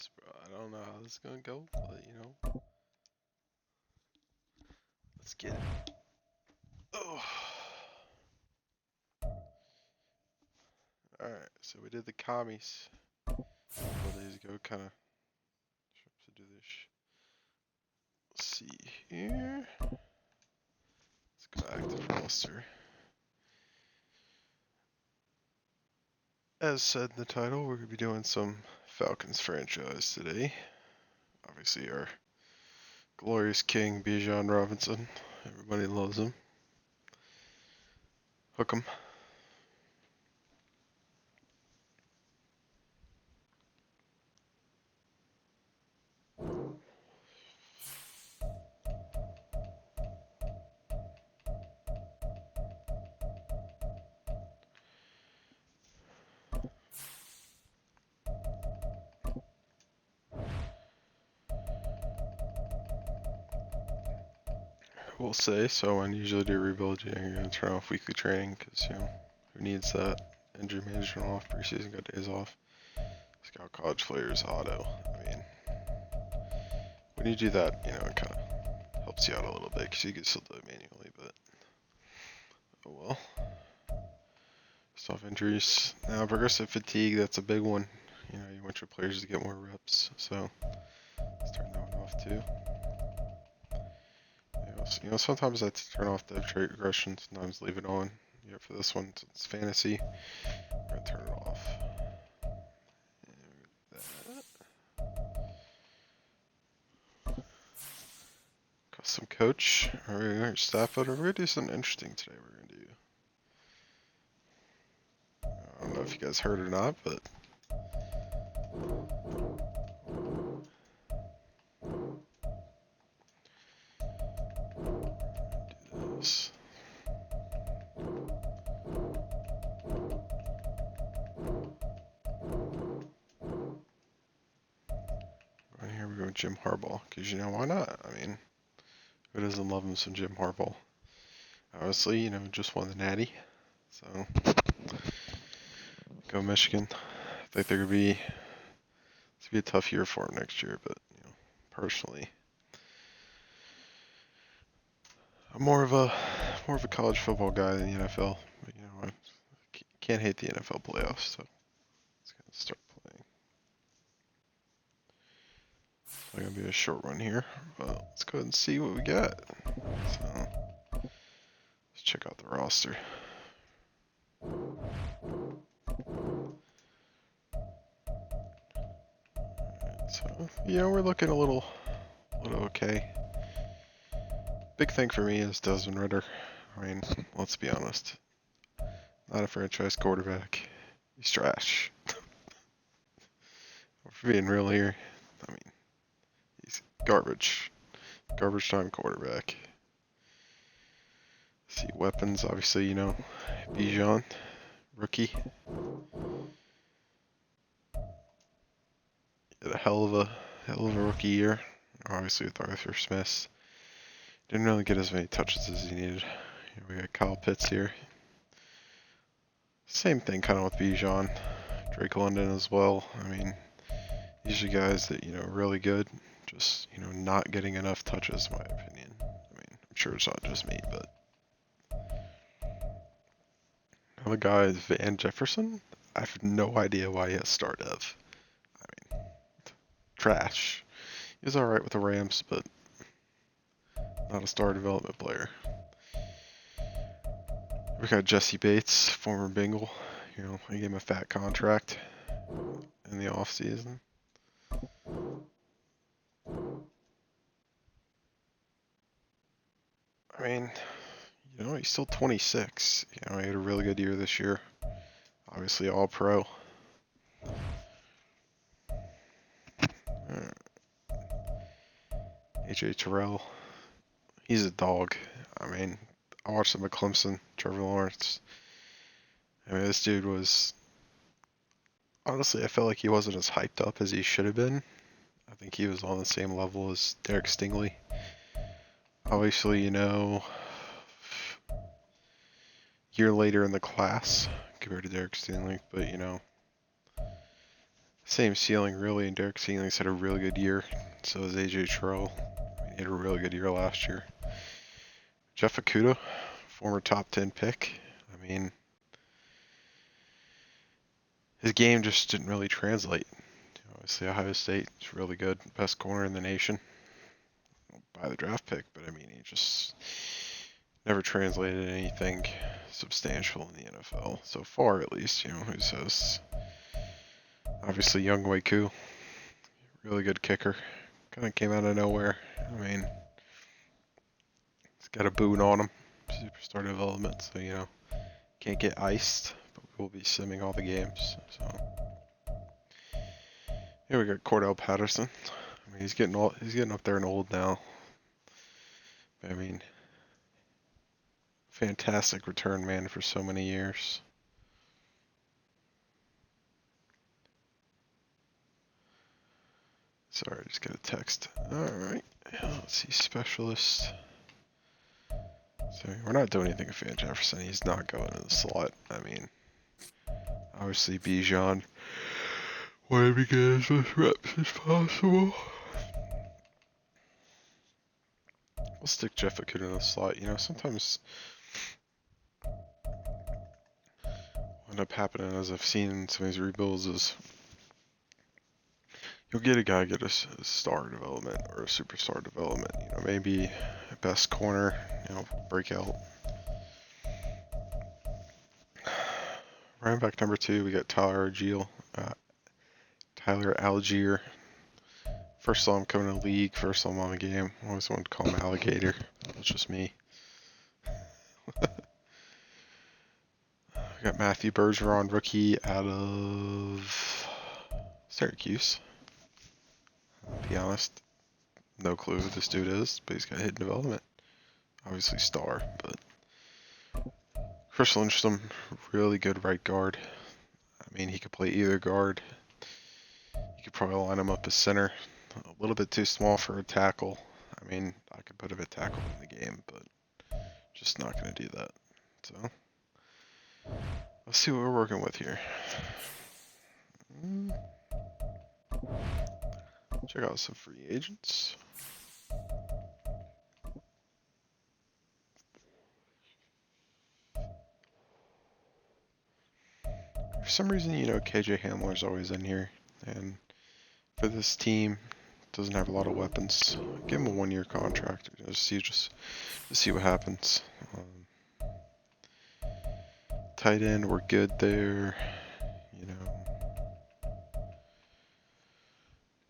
this, bro. I don't know how this is gonna go, but let's get it. Oh. Alright, so we did the commies a couple days ago, kinda to do this. Let's see here. Let's go active roster. As said in the title, we're gonna be doing some Falcons franchise today. Obviously our glorious king, Bijan Robinson. Everybody loves him. Hook 'em. We'll say, so when you usually do rebuild, you're gonna turn off weekly training, because, who needs that? Injury management off, preseason got days off. Scout college players auto. I mean, when you do that, it kind of helps you out a little bit, because you can still do it manually, but oh well. Soft injuries. Now, progressive fatigue, that's a big one. You want your players to get more reps, so let's turn that one off too. Sometimes I turn off the trait regression, sometimes leave it on. For this one, it's fantasy. I'm gonna turn it off. Custom coach. Alright, staff photo. We're gonna do something interesting today. We're gonna do. I don't know if you guys heard or not, but do this. Right here we go with Jim Harbaugh, because why not? I mean, who doesn't love him some Jim Harbaugh? Obviously, just won the Natty, so go Michigan. I think they're gonna be a tough year for him next year, but personally, I'm more of a college football guy than the NFL. But I can't hate the NFL playoffs, so let's gonna start playing. It's not gonna be a short one here, but let's go ahead and see what we got. So let's check out the roster. So we're looking a little okay. Big thing for me is Desmond Ridder. I mean, let's be honest. Not a franchise quarterback. He's trash. For being real here, I mean, he's garbage. Garbage time quarterback. See, weapons, obviously, Bijan, rookie. Had a hell of a rookie year. Obviously with Arthur Smith. Didn't really get as many touches as he needed. We got Kyle Pitts here. Same thing kind of with Bijan. Drake London as well. I mean, these are guys that, really good. Just, not getting enough touches, in my opinion. I mean, I'm sure it's not just me, but. Another guy is Van Jefferson. I have no idea why he has star dev. I mean, trash. He was alright with the Rams, but not a star development player. We got Jesse Bates, former Bengal. I gave him a fat contract in the offseason. I mean, he's still 26. He had a really good year this year. Obviously, all pro. AJ Terrell. He's a dog. I mean, I watched him at Clemson. Trevor Lawrence. I mean, this dude was. Honestly, I felt like he wasn't as hyped up as he should have been. I think he was on the same level as Derek Stingley. Obviously, year later in the class compared to Derek Stingley, but same ceiling really, and Derek Seeling's had a really good year. So has AJ Terrell. He had a really good year last year. Jeff Okudah, former top 10 pick. I mean, his game just didn't really translate. Obviously, Ohio State is really good, best corner in the nation by the draft pick, but I mean, he just never translated anything substantial in the NFL so far, at least. Who says? Obviously, Young Koo, really good kicker, kind of came out of nowhere. I mean, he's got a boot on him, superstar development, so can't get iced, but we'll be simming all the games. So here we got Cordell Patterson. I mean, he's getting up there and old now. I mean, fantastic return man for so many years. Sorry, I just got a text. Alright, let's see, specialist. So we're not doing anything with Van Jefferson. He's not going in the slot. I mean, obviously Bijan wanted to get as much reps as possible. We'll stick Jeff Okudah in the slot. Sometimes what end up happening, as I've seen in some of these rebuilds, is you'll get a guy get a star development or a superstar development. Maybe a best corner, breakout. Running back number 2, we got Tyler Algier. First saw him coming to the league, first saw him on the game. I always wanted to call him Alligator. That's just me. We got Matthew Bergeron, rookie out of Syracuse. I'll be honest, no clue who this dude is, but he's got hidden development. Obviously star, but Chris Lindstrom, really good right guard. I mean, he could play either guard. You could probably line him up as center. A little bit too small for a tackle. I mean, I could put him at tackle in the game, but just not going to do that. So, let's see what we're working with here. Check out some free agents. For some reason, KJ Hamler's always in here, and for this team, doesn't have a lot of weapons. Give him a 1-year contract. Just see what happens. Tight end, we're good there.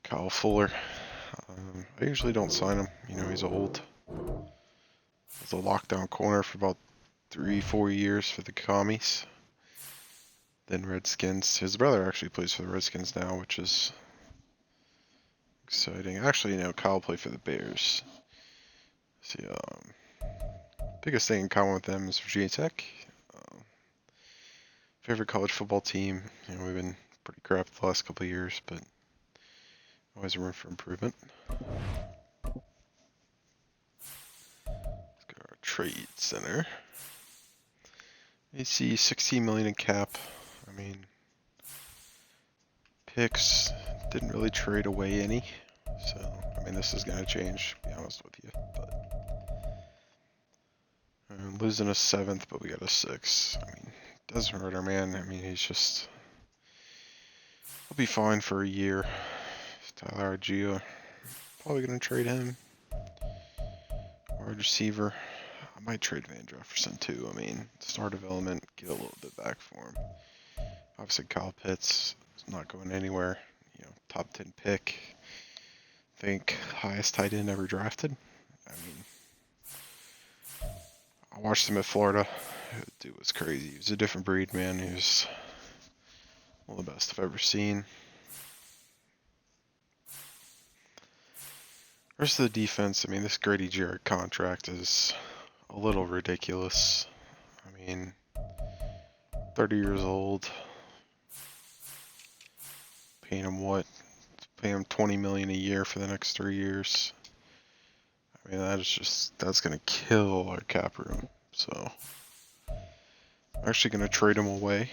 Kyle Fuller. I usually don't sign him. He's old. He's a lockdown corner for about 3-4 years for the Commies. Then Redskins. His brother actually plays for the Redskins now, which is exciting. Actually, Kyle played for the Bears. See, biggest thing in common with them is Virginia Tech. Favorite college football team. We've been pretty crap the last couple of years, but always room for improvement. Let's go to our trade center. You see $16 million in cap. I mean, picks didn't really trade away any. So, I mean, this is going to change, to be honest with you. But losing a 7th, but we got a 6. I mean, doesn't hurt our man. I mean, he'll be fine for a year. Tyler Algier, probably going to trade him. Wide receiver, I might trade Van Jefferson too. I mean, star development, get a little bit back for him. Obviously, Kyle Pitts is not going anywhere. Top 10 pick. I think highest tight end ever drafted. I mean, I watched him at Florida. The dude was crazy. He was a different breed, man. He was one of the best I've ever seen. Rest of the defense, I mean, this Grady Jarrett contract is a little ridiculous. I mean, 30 years old. Paying him what? Paying him $20 million a year for the next 3 years. I mean, that's gonna kill our cap room. So, I'm actually gonna trade him away.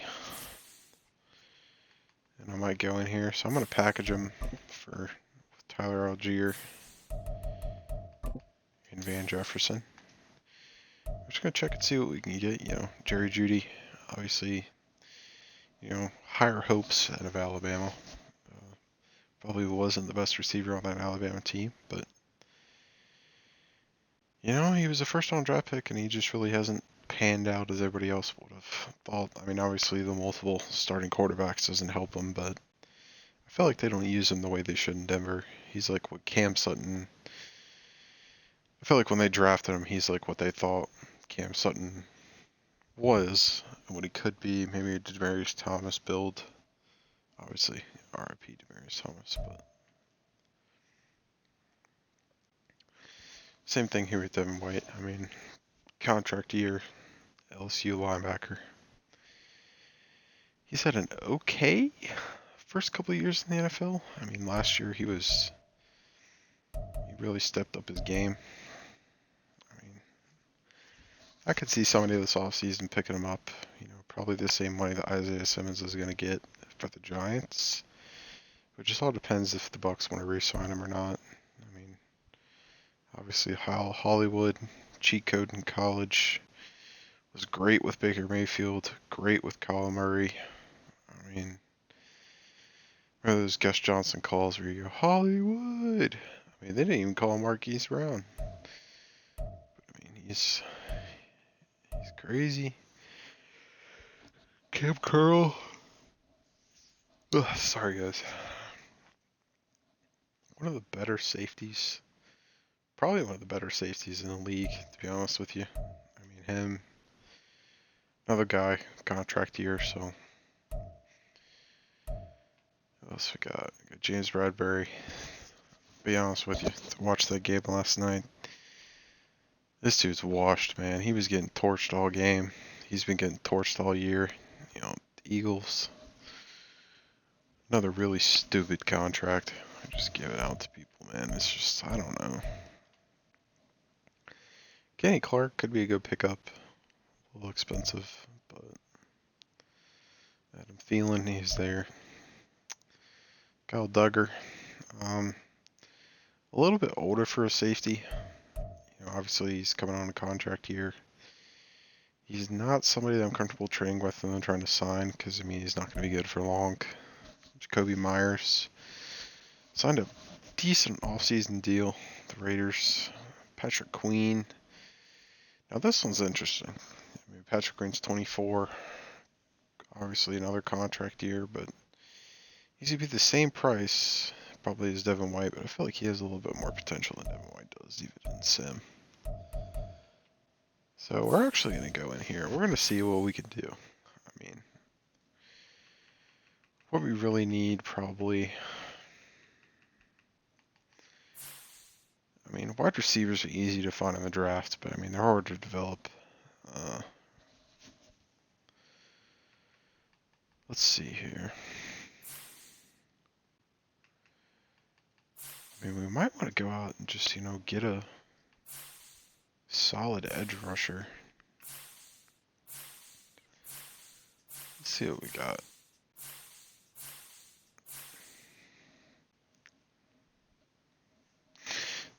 And I might go in here. So I'm going to package him for Tyler Algier and Van Jefferson. We're just going to check and see what we can get. Jerry Jeudy, obviously, higher hopes out of Alabama. Probably wasn't the best receiver on that Alabama team, but he was a first-round draft pick, and he just really hasn't panned out as everybody else would have thought. I mean, obviously the multiple starting quarterbacks doesn't help him, but I feel like they don't use him the way they should in Denver. He's like what Cam Sutton. I feel like when they drafted him, he's like what they thought Cam Sutton was and what he could be. Maybe a Demaryius Thomas build. Obviously, RIP Demaryius Thomas, but same thing here with Devin White. I mean, contract year, LSU linebacker. He's had an okay first couple of years in the NFL. I mean, last year he really stepped up his game. I mean, I could see somebody this offseason picking him up, probably the same money that Isaiah Simmons is going to get for the Giants. It just all depends if the Bucs want to re-sign him or not. I mean, obviously Hollywood, cheat code in college, was great with Baker Mayfield, great with Kyler Murray. I mean, remember those Gus Johnson calls where you go, Hollywood? I mean, they didn't even call him Marquise Brown. But, I mean, he's crazy. Cam Curl. Ugh, sorry, guys. One of the better safeties. Probably one of the better safeties in the league, to be honest with you. I mean, him. Another guy, contract year, so. What else we got? We got James Bradbury. Be honest with you, watched that game last night. This dude's washed, man. He was getting torched all game. He's been getting torched all year. Eagles. Another really stupid contract. I just give it out to people, man. It's just, I don't know. Kenny Clark could be a good pickup. A little expensive, but Adam Thielen, he's there. Kyle Duggar. A little bit older for a safety. Obviously he's coming on a contract here. He's not somebody that I'm comfortable trading with and then trying to sign because, he's not going to be good for long. Jacoby Myers signed a decent offseason deal. The Raiders. Patrick Queen. Now this one's interesting. Patrick Queen's 24. Obviously another contract year, but he's going to be the same price probably as Devin White, but I feel like he has a little bit more potential than Devin White does, even in sim. So we're actually going to go in here. We're going to see what we can do. I mean, what we really need probably. I mean, wide receivers are easy to find in the draft, but they're hard to develop. Let's see here. We might want to go out and just, get a solid edge rusher. Let's see what we got.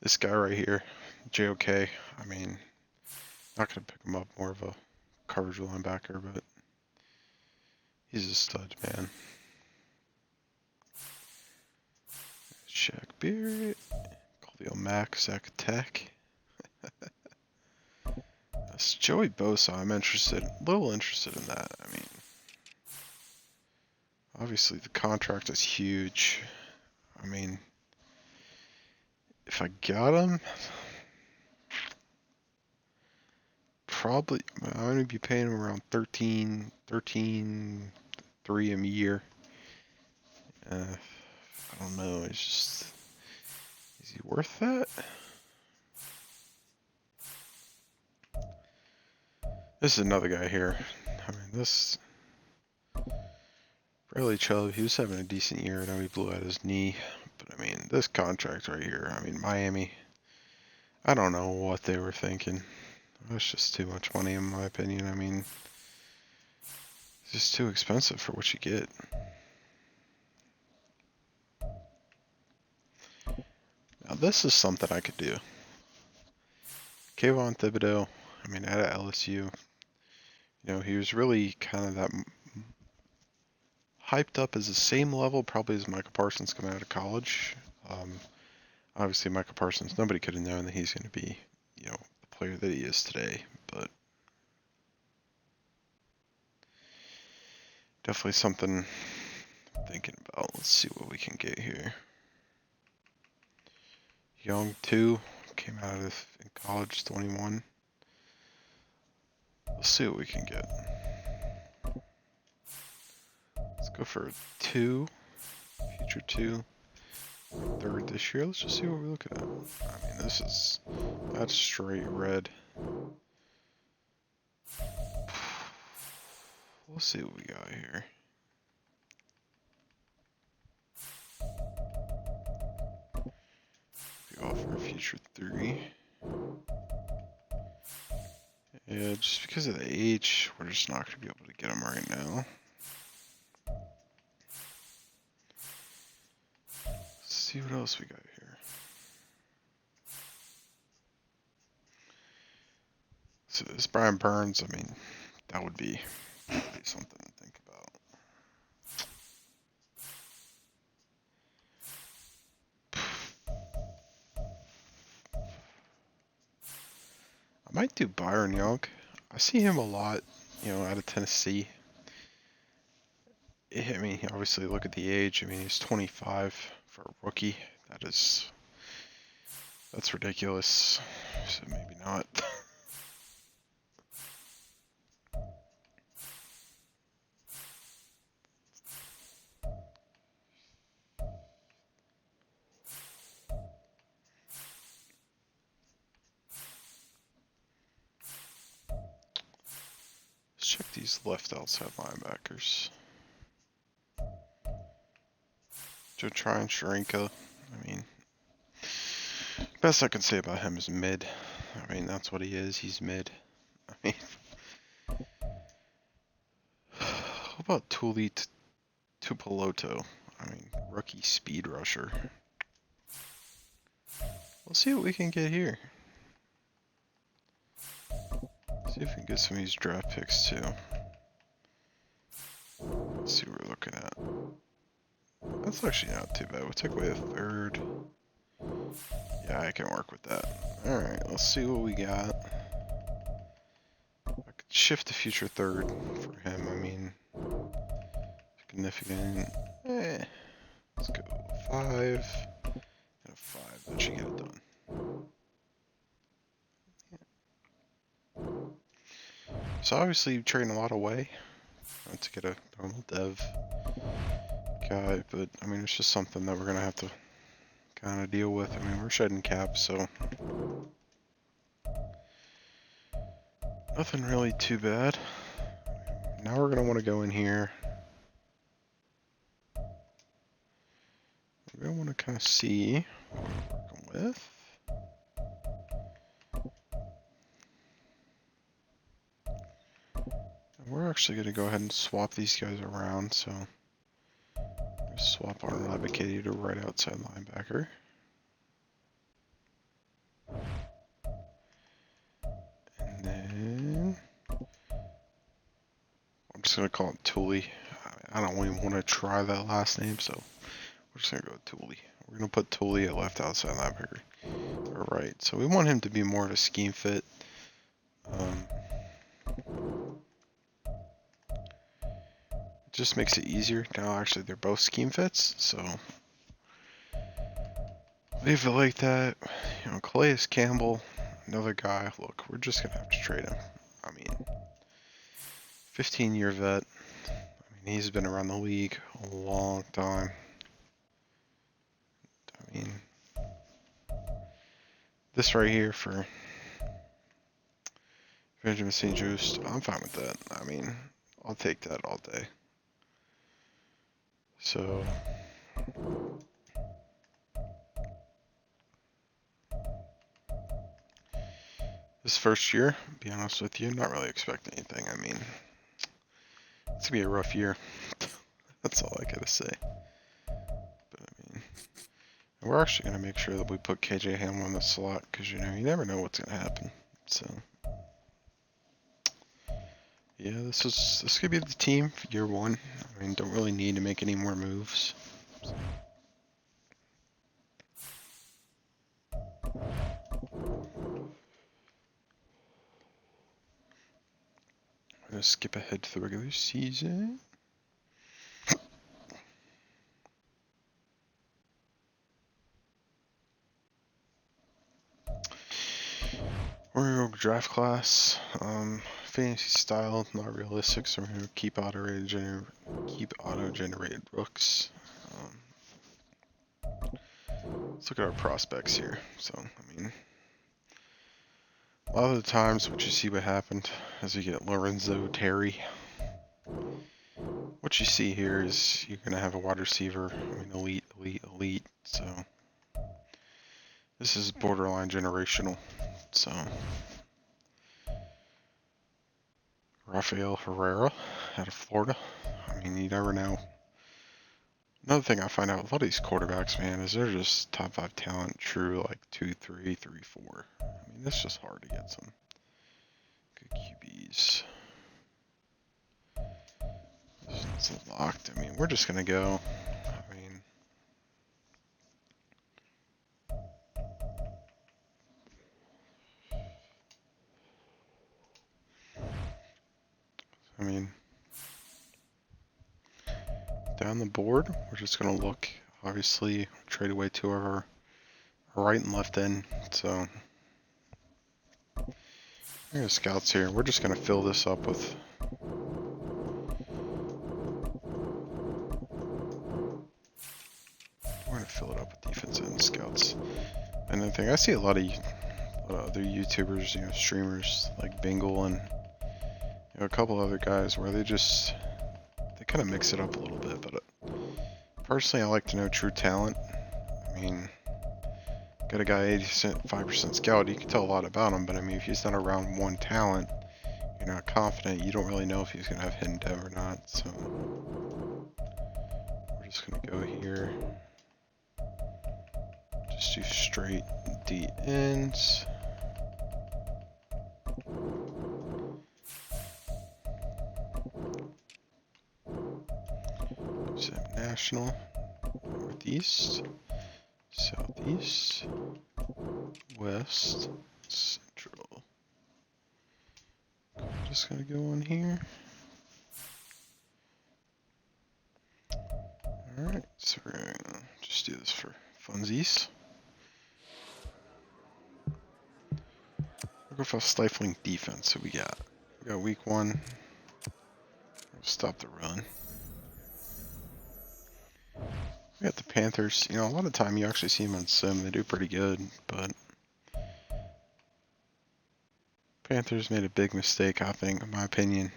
This guy right here, JOK. Not going to pick him up, more of a coverage linebacker, but he's a stud, man. Shaq Barrett. Khalil Mack, Zach Tech. That's Joey Bosa. I'm a little interested in that. Obviously the contract is huge. If I got him, probably I'm going to be paying him around 13, 3 a year. I don't know. It's just, is he worth that? This is another guy here. This Bradley Chubb, he was having a decent year. I know he blew out his knee, but this contract right here. Miami. I don't know what they were thinking. That's just too much money in my opinion. It's just too expensive for what you get. this is something I could do. Kayvon Thibodeau, I mean, at LSU, he was really kind of that hyped up as the same level probably as Michael Parsons coming out of college. Obviously, Michael Parsons, nobody could have known that he's going to be, the player that he is today, but definitely something I'm thinking about. Let's see what we can get here. Young, 2, came out of in college, 21. Let's see what we can get. Let's go for a 2, future 2, 3rd this year. Let's just see what we're looking at. I mean, that's straight red. We'll see what we got here. We offer a future 3. Yeah, just because of the age, we're just not going to be able to get him right now. Let's see what else we got here. So this Brian Burns, I mean, that would be something to think about. I might do Byron Young. I see him a lot, out of Tennessee. I mean, obviously look at the age. I mean, he's 25 for a rookie. That's ridiculous. So maybe not. Let's check these left outside linebackers. Joe Tryon Sharenka. I mean, best I can say about him is mid. I mean, that's what he is. He's mid. I mean, how about Tuli Tupeloto? I mean, rookie speed rusher. We'll see what we can get here. See if we can get some of these draft picks too. Let's see what we're looking at. That's actually not too bad. We'll take away a 3rd. Yeah, I can work with that. Alright, let's see what we got. I could shift the future 3rd for him. I mean, significant. Let's go 5 and a 5. That should get it done. So obviously trading a lot away to get a normal dev guy, but I mean, it's just something that we're going to have to kind of deal with. I mean, we're shedding cap, so nothing really too bad. Now we're going to want to go in here. We're going to want to kind of see what we're working with. We're actually going to go ahead and swap these guys around, so swap our Labicati to right outside linebacker. And then I'm just going to call it Tuli. I don't even want to try that last name, so we're just going to go with Tuli. We're going to put Tuli at left outside linebacker. Or right. So we want him to be more of a scheme fit. Just makes it easier. Now actually they're both scheme fits, so leave it like that. Calais Campbell, another guy. Look, we're just gonna have to trade him. I mean, 15-year vet. I mean, he's been around the league a long time. I mean, this right here for Benjamin St. Just, I'm fine with that. I mean, I'll take that all day. So this first year, to be honest with you, not really expecting anything. I mean, it's gonna be a rough year. That's all I gotta say. But I mean, We're actually going to make sure that we put KJ Ham on the slot because, you never know what's going to happen. So, yeah, this could be the team for year one. I mean, don't really need to make any more moves. So. I'm going to skip ahead to the regular season. We're going to go draft class. Fantasy style, not realistic, so we're going to keep auto-generated rooks. Let's look at our prospects here. So, I mean, a lot of the times what you see what happened is you get Lorenzo Terry. What you see here is you're going to have a wide receiver, I mean, elite. So, this is borderline generational. So, Rafael Herrera out of Florida. I mean, you never know. Another thing I find out, a lot of these quarterbacks, man, is they're just top 5 talent, true, like 2, 3, 3, 4. I mean, it's just hard to get some good QBs. It's locked. I mean, we're just going to go. I mean, down the board, we're just going to look, obviously, trade away 2 of our right and left end. So, there's scouts here. We're just going to fill this up with defense end scouts. Another thing, I see a lot of other YouTubers, streamers like Bingle and a couple other guys where they kind of mix it up a little bit. But personally, I like to know true talent. I mean, got a guy 85% scout, you can tell a lot about him, but I mean, if he's not around one talent, you're not confident, you don't really know if he's going to have hidden dev or not. So, we're just going to go here. Just do straight D ends. National, Northeast, Southeast, West, Central. Just gonna go on here. Alright, so we're gonna just do this for funsies. We'll go for a stifling defense. So we got week 1. We'll stop the run. We got the Panthers. A lot of time you actually see them on sim. They do pretty good, but Panthers made a big mistake, I think, in my opinion.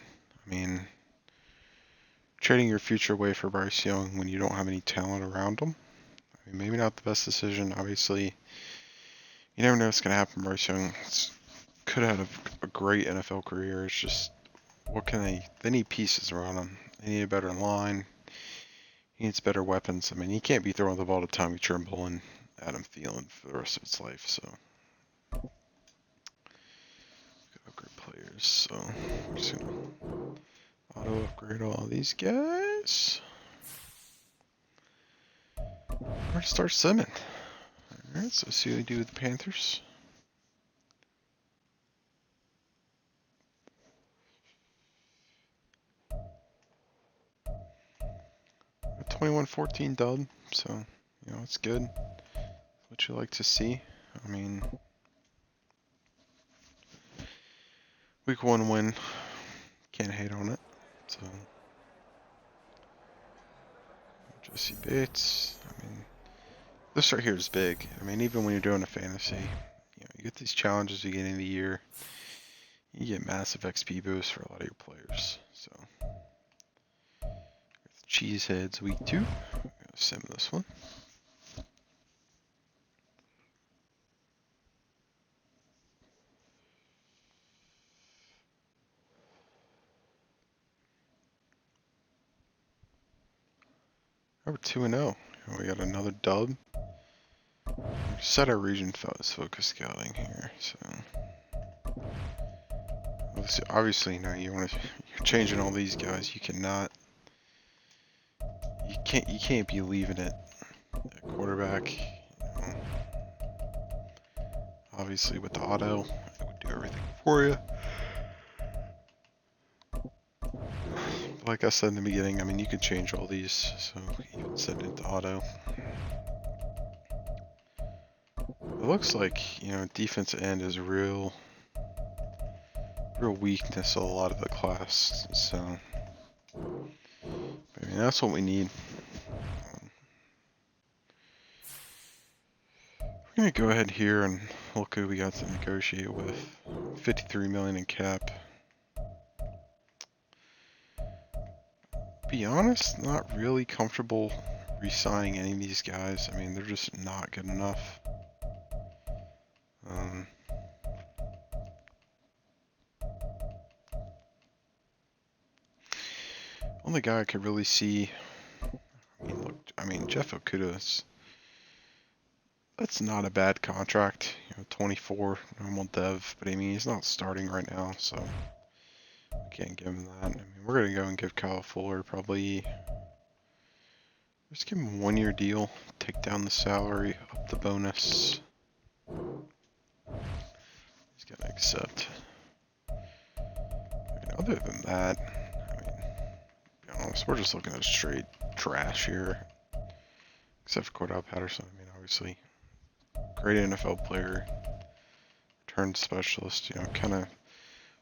I mean, trading your future away for Bryce Young when you don't have any talent around him. I mean, maybe not the best decision. Obviously, you never know what's going to happen. Bryce Young could have had a great NFL career. It's just, they need pieces around him. They need a better line. He needs better weapons. I mean, he can't be throwing the ball to Tommy Trimble and Adam Thielen for the rest of his life. So, great players. So, I'm just gonna auto upgrade all these guys. We're gonna start simming. Alright, so see what we do with the Panthers. A 21-14 dub, so it's good. It's what you like to see. I mean, week 1 win, can't hate on it. So, Jesse Bates. I mean, this right here is big. I mean, even when you're doing a fantasy, you get these challenges beginning of the year. You get massive XP boosts for a lot of your players. So, Cheeseheads week 2. I'm gonna sim this one. We're 2-0. We got another dub. set our region focus scouting here. So obviously, you know, you're changing all these guys. You can't be leaving it at quarterback. You know, obviously with the auto, it would do everything for you. Like I said in the beginning, I mean, you can change all these, so you can set it to auto. It looks like, you know, defensive end is a real weakness of a lot of the class, so I mean, that's what we need. We're gonna go ahead here and look who we got to negotiate with. 53 million in cap. Be honest, not really comfortable re-signing any of these guys. I mean, they're just not good enough. Only guy I could really see. I mean, Jeff Okuda's. That's not a bad contract. You know, 24, normal dev, but I mean, he's not starting right now, so we can't give him that. I mean, we're gonna go and give Kyle Fuller probably. Just give him a 1-year deal. Take down the salary, up the bonus. He's gonna accept. I mean, other than that, I mean, to be honest, we're just looking at straight trash here. Except for Cordell Patterson. I mean, obviously, great NFL player, turned specialist. You know, kind of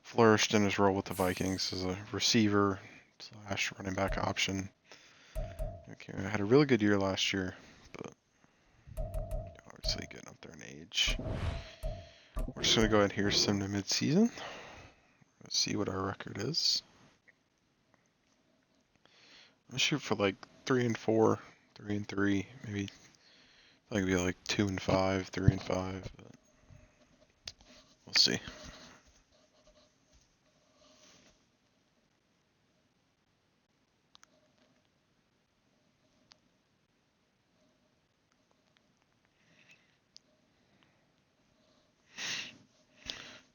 flourished in his role with the Vikings as a receiver / running back option. Okay, had a really good year last year, but obviously getting up there in age. We're just gonna go ahead here, send to mid-season. Let's see what our record is. I'll shoot for like 3-4, 3-3, maybe. I think it'd be like 2-5, 3-5, but we'll see.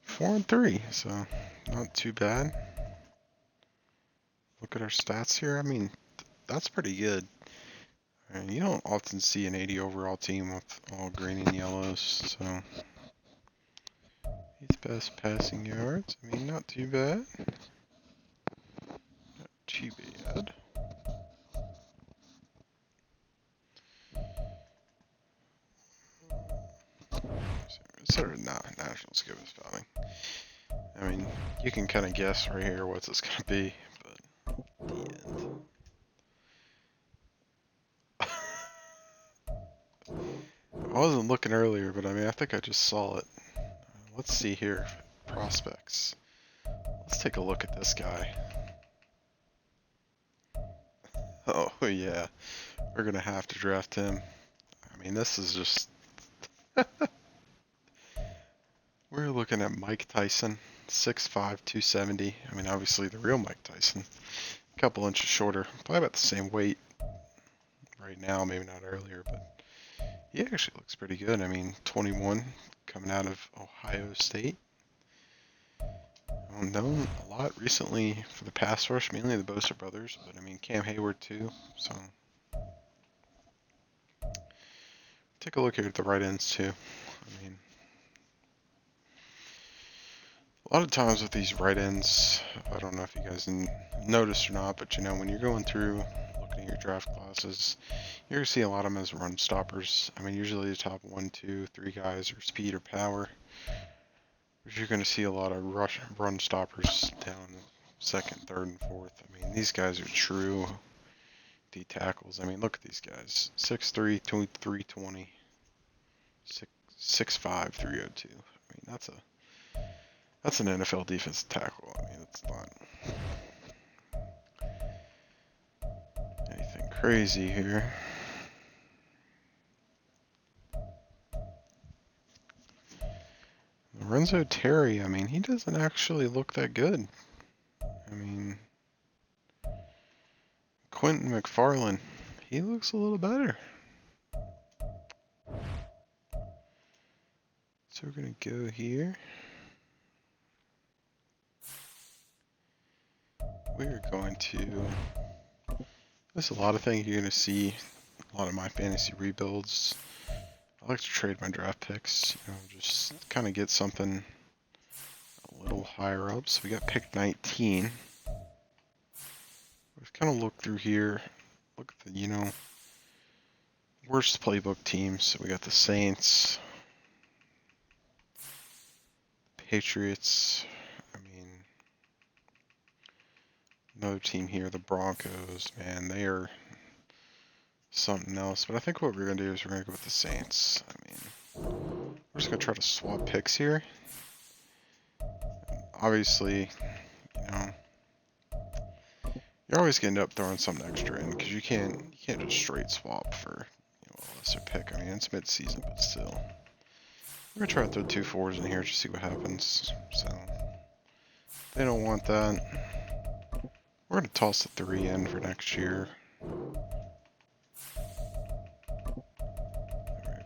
Four and 3, so not too bad. Look at our stats here. I mean, that's pretty good. And you don't often see an 80 overall team with all green and yellows, so he's best passing yards. I mean, not too bad. Not too bad. Sort of not national skill spelling. I mean, you can kind of guess right here what it's going to be, but the end. I wasn't looking earlier, but I mean, I think I just saw it. Let's see here. Prospects. Let's take a look at this guy. Oh, yeah. We're going to have to draft him. I mean, this is just... We're looking at Mike Tyson, 6'5", 270. I mean, obviously the real Mike Tyson. A couple inches shorter. Probably about the same weight right now, maybe not earlier, but he actually looks pretty good. I mean, 21, coming out of Ohio State. Known a lot recently for the pass rush, mainly the Bosa brothers, but I mean, Cam Hayward too, so. Take a look here at the right ends too. I mean, a lot of times with these right ends, I don't know if you guys noticed or not, but you know, when you're going through looking at your draft classes, you're going to see a lot of them as run stoppers. I mean, usually the top 1, 2, 3 guys are speed or power. But you're going to see a lot of run stoppers down second, third, and fourth. I mean, these guys are true D tackles. I mean, look at these guys. 6'3", 320, 6'5", 302. I mean, that's an NFL defensive tackle. I mean, it's not anything crazy here. Lorenzo Terry, I mean, he doesn't actually look that good. I mean, Quentin McFarland, he looks a little better. So we're gonna go here. We're going to. There's a lot of things you're gonna see. A lot of my fantasy rebuilds. I like to trade my draft picks. Just kind of get something a little higher up. So we got pick 19. We've kind of looked through here. Look at the worst playbook teams. So we got the Saints, Patriots. I mean, another team here, the Broncos. Man, they are something else. But I think what we're gonna do is we're gonna go with the Saints. I mean, we're just gonna try to swap picks here. Obviously, you're always gonna end up throwing something extra in because you can't just straight swap for a lesser pick. I mean, it's mid-season, but still. We're gonna try to throw 2 4s in here, just see what happens. So they don't want that. We're gonna toss the 3 in for next year.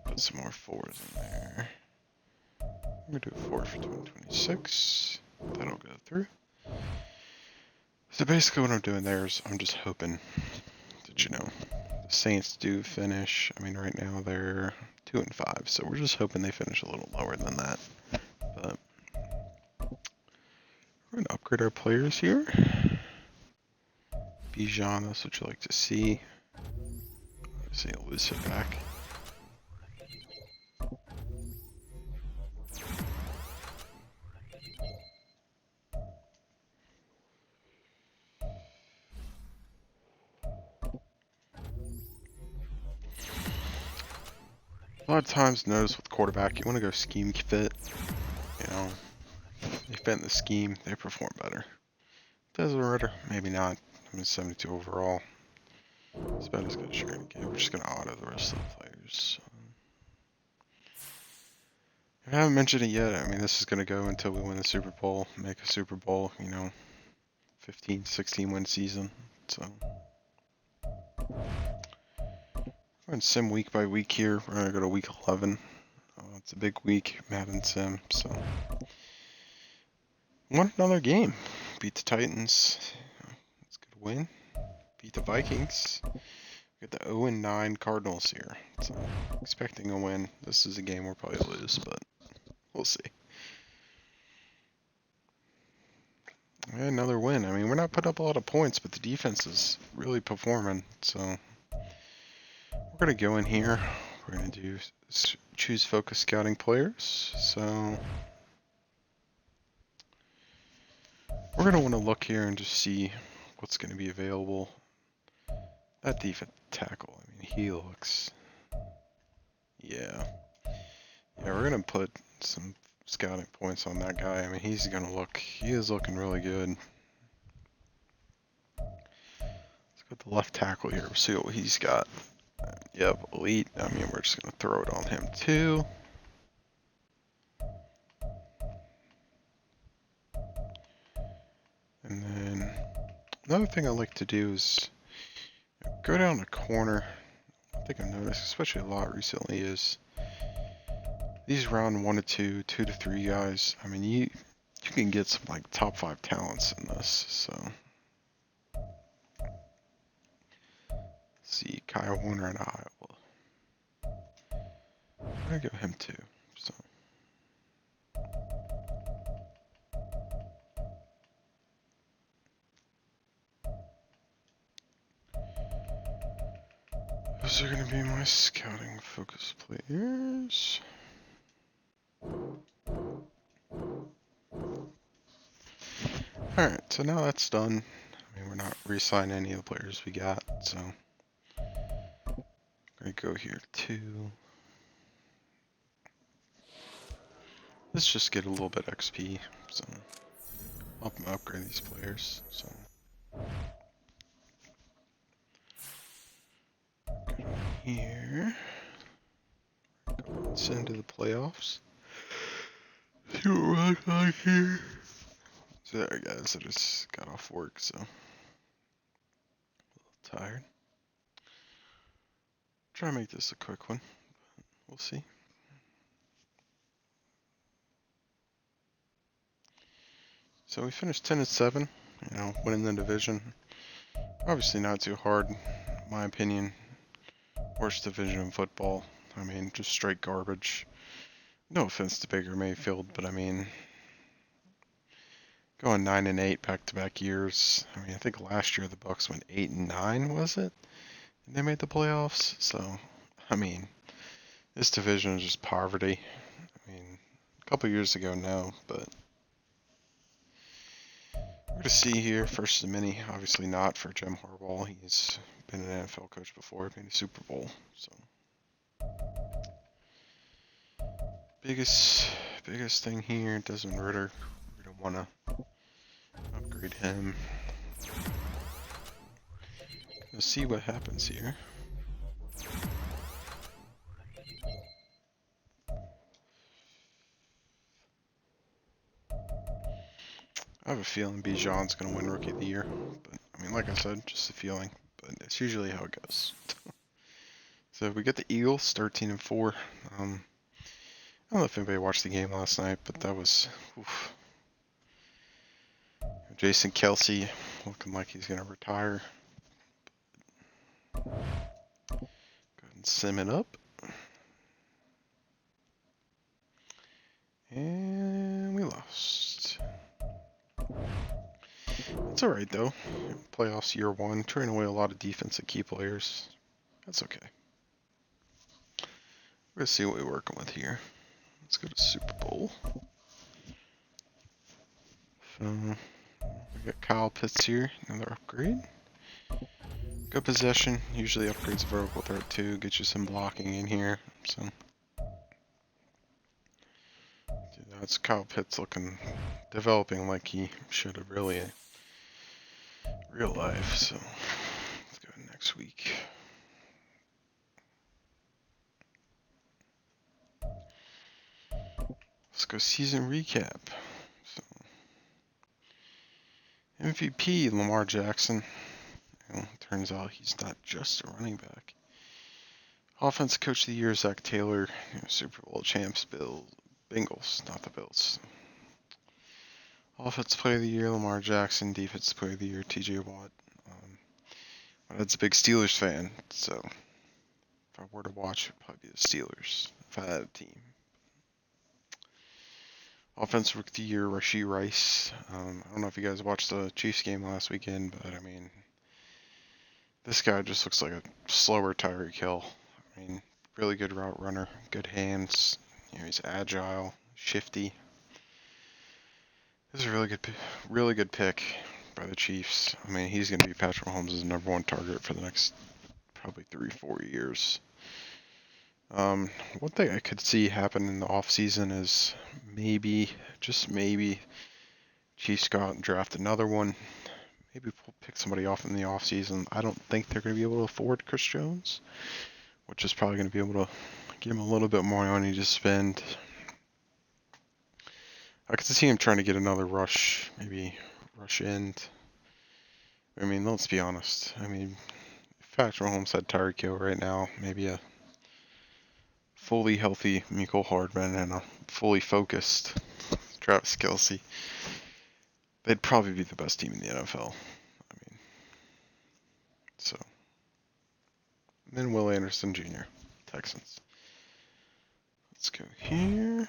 Put some more 4s in there. I'm gonna do a 4 for 2026. That'll go through. So basically what I'm doing there is I'm just hoping that, the Saints do finish. I mean, right now they're 2-5, so we're just hoping they finish a little lower than that. But we're gonna upgrade our players here. Bijan, that's what you like to see. See a looser back. A lot of times, notice with quarterback, you want to go scheme fit. They fit in the scheme, they perform better. Doesn't matter, maybe not. I mean, 72 overall. It's about as good as you're gonna get. We're just gonna auto the rest of the players. If I haven't mentioned it yet, I mean, this is gonna go until we win the Super Bowl, make a Super Bowl, 15, 16 win season. So we're in sim week by week here. We're gonna go to week 11. It's a big week, Madden sim. So won another game. Beat the Titans. It's a good win. Beat the Vikings. We got the 0-9 Cardinals here. So expecting a win. This is a game we'll probably lose, but we'll see. Another win. I mean, we're not putting up a lot of points, but the defense is really performing. So we're going to go in here. We're going to choose focus scouting players. So we're going to want to look here and just see what's going to be available. That defense tackle, I mean, he looks, yeah, we're going to put some scouting points on that guy. I mean, he is looking really good. Let's go the left tackle here. We'll see what he's got. Yep, elite. I mean, we're just going to throw it on him too. And then another thing I like to do is go down the corner. I think I've noticed, especially a lot recently, is these round 1 to 2, 2 to 3 guys. I mean, you can get some like top 5 talents in this. So let's see, Kyle Warner in Iowa. I'm gonna go him too. So those are gonna be my scouting focus players. Alright, so now that's done. I mean, we're not re-signing any of the players we got, so I'm gonna go here too. Let's just get a little bit XP, so help them upgrade these players. So go down here, go send to the playoffs. See what we're looking like here. So there, guys, I just got off work, so a little tired. Try to make this a quick one, but we'll see. So we finished 10-7, winning the division. Obviously not too hard, in my opinion. Worst division in football. I mean, just straight garbage. No offense to Baker Mayfield, but I mean, going 9-8 back-to-back years. I mean, I think last year the Bucks went 8-9, was it? And they made the playoffs. So, I mean, this division is just poverty. I mean, a couple years ago, no, but we're going to see here. First of many, obviously not for Jim Harbaugh. He's been an NFL coach before, made a Super Bowl. So, biggest thing here, Desmond Ritter. We don't want to upgrade him. Let's see what happens here. I have a feeling Bijan's going to win Rookie of the Year. But, I mean, like I said, just a feeling. But it's usually how it goes. So we get the Eagles, 13-4. I don't know if anybody watched the game last night, but that was... Oof. Jason Kelce looking like he's going to retire. Go ahead and sim it up. And we lost. It's alright though. Playoffs year one, turning away a lot of defensive key players. That's okay. We're going to see what we're working with here. Let's go to Super Bowl. So, we got Kyle Pitts here, another upgrade. Good possession, usually upgrades vertical threat too, get you some blocking in here. So, that's Kyle Pitts developing like he should have really in real life. So, let's go next week. Let's go season recap. So, MVP Lamar Jackson. Turns out he's not just a running back. Offensive Coach of the Year Zach Taylor. Super Bowl champs Bengals, not the Bills. Offensive Player of the Year Lamar Jackson. Defensive Player of the Year TJ Watt. My dad's a big Steelers fan, so if I were to watch, it'd probably be the Steelers if I had a team. Offensive Rookie of the Year, Rashee Rice. I don't know if you guys watched the Chiefs game last weekend, but I mean, this guy just looks like a slower Tyreek Hill. I mean, really good route runner, good hands. He's agile, shifty. This is a really good pick by the Chiefs. I mean, he's going to be Patrick Mahomes' number one target for the next probably 3-4 years. One thing I could see happen in the offseason is maybe, just maybe, Chiefs go out and draft another one. Maybe pick somebody off in the offseason. I don't think they're going to be able to afford Chris Jones, which is probably going to be able to give him a little bit more money to spend. I could see him trying to get another rush, maybe rush end. I mean, let's be honest. I mean, if Patrick Mahomes had Tyreek Hill right now, maybe a fully healthy Mecole Hardman and a fully focused Travis Kelce, they'd probably be the best team in the NFL. I mean, so. And then Will Anderson Jr., Texans. Let's go here.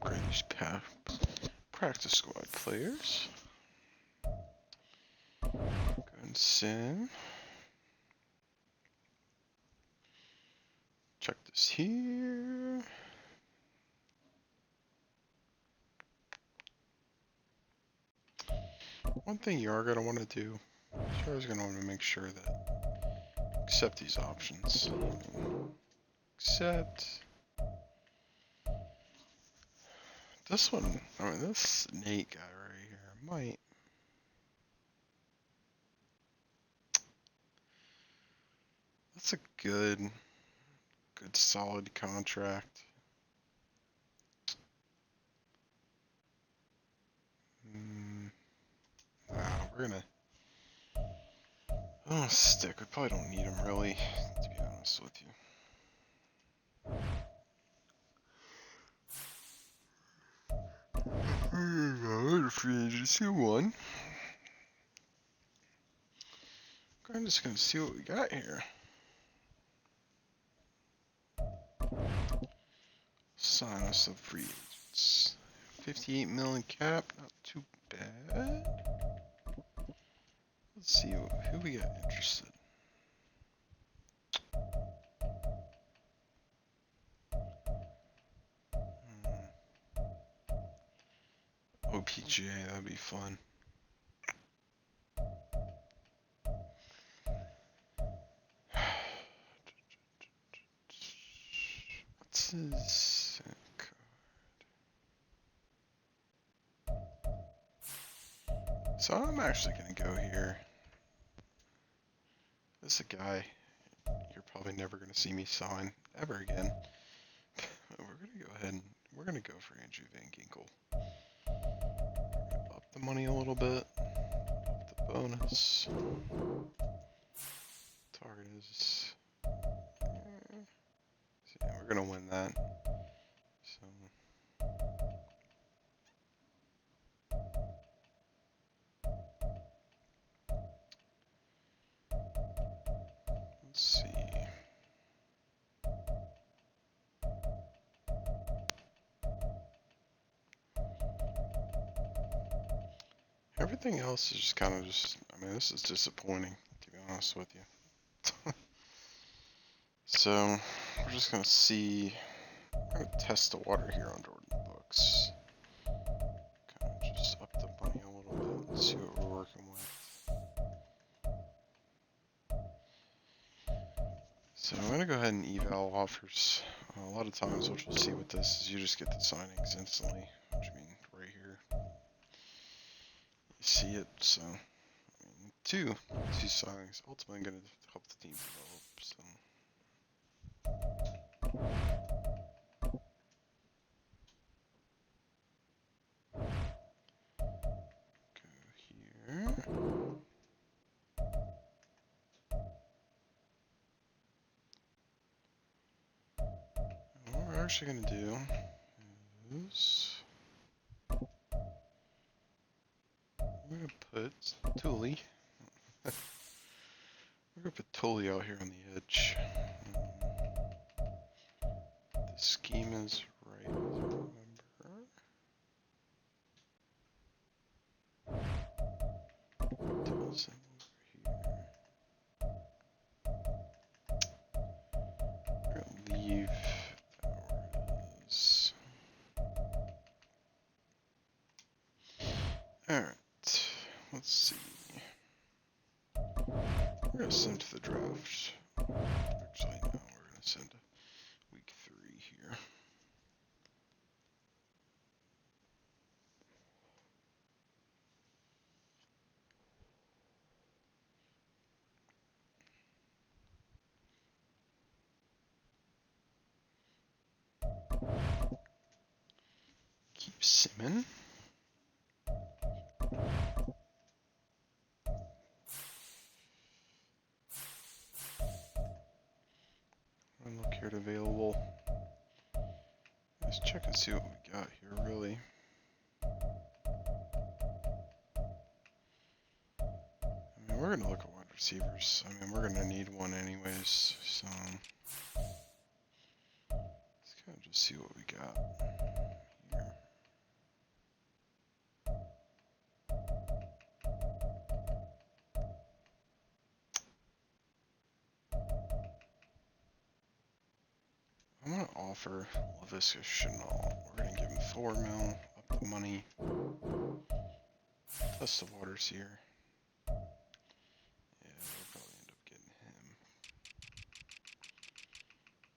Grade these practice squad players. Go and sim. Check this here. One thing you are going to want to do, you're always going to want to make sure that accept these options. Accept. This one, I mean, this Nate guy right here might. That's a good solid contract. Nah, we're gonna Oh, stick. We probably don't need him really, to be honest with you. Free agency one. I'm just gonna see what we got here. Sign us some free agents. 58 million cap, not too bad. Let's see who we got interested. OPGA, that'd be fun. What's his card? So I'm actually gonna go here. This is a guy you're probably never gonna see me sign ever again. We're gonna go ahead and we're gonna go for Andrew Van Ginkel. Up the money a little bit. Up the bonus. Target is. Yeah, we're gonna win that. So. Let's see. Everything else is just kind of I mean, this is disappointing, to be honest with you. So, we're just going to see, we're going to test the water here on Jordan Books. Kind of just up the money a little bit and see what we're working with. So I'm going to go ahead and eval offers. A lot of times what you'll see with this is you just get the signings instantly, which I mean right here. You see it, so I mean, two signings ultimately going to help the team develop. So. Go here. What we're actually going to do is we're going to put Tully. We're going to put Tully out here on the edge. The scheme is right, remember. Tilson over here. We're going to leave ours. Alright, let's see. We're going to send to the draft. Actually, no, we're going to send to week 3 here. Keep simming. Look here at available. Let's check and see what we got here, really. I mean, we're going to look at wide receivers. I mean, we're going to need one anyways, so let's kind of just see what we got here. I'm going to offer LaVisca Chenault. We're going to give him 4 mil, up the money, test the waters here. Yeah, we'll probably end up getting him.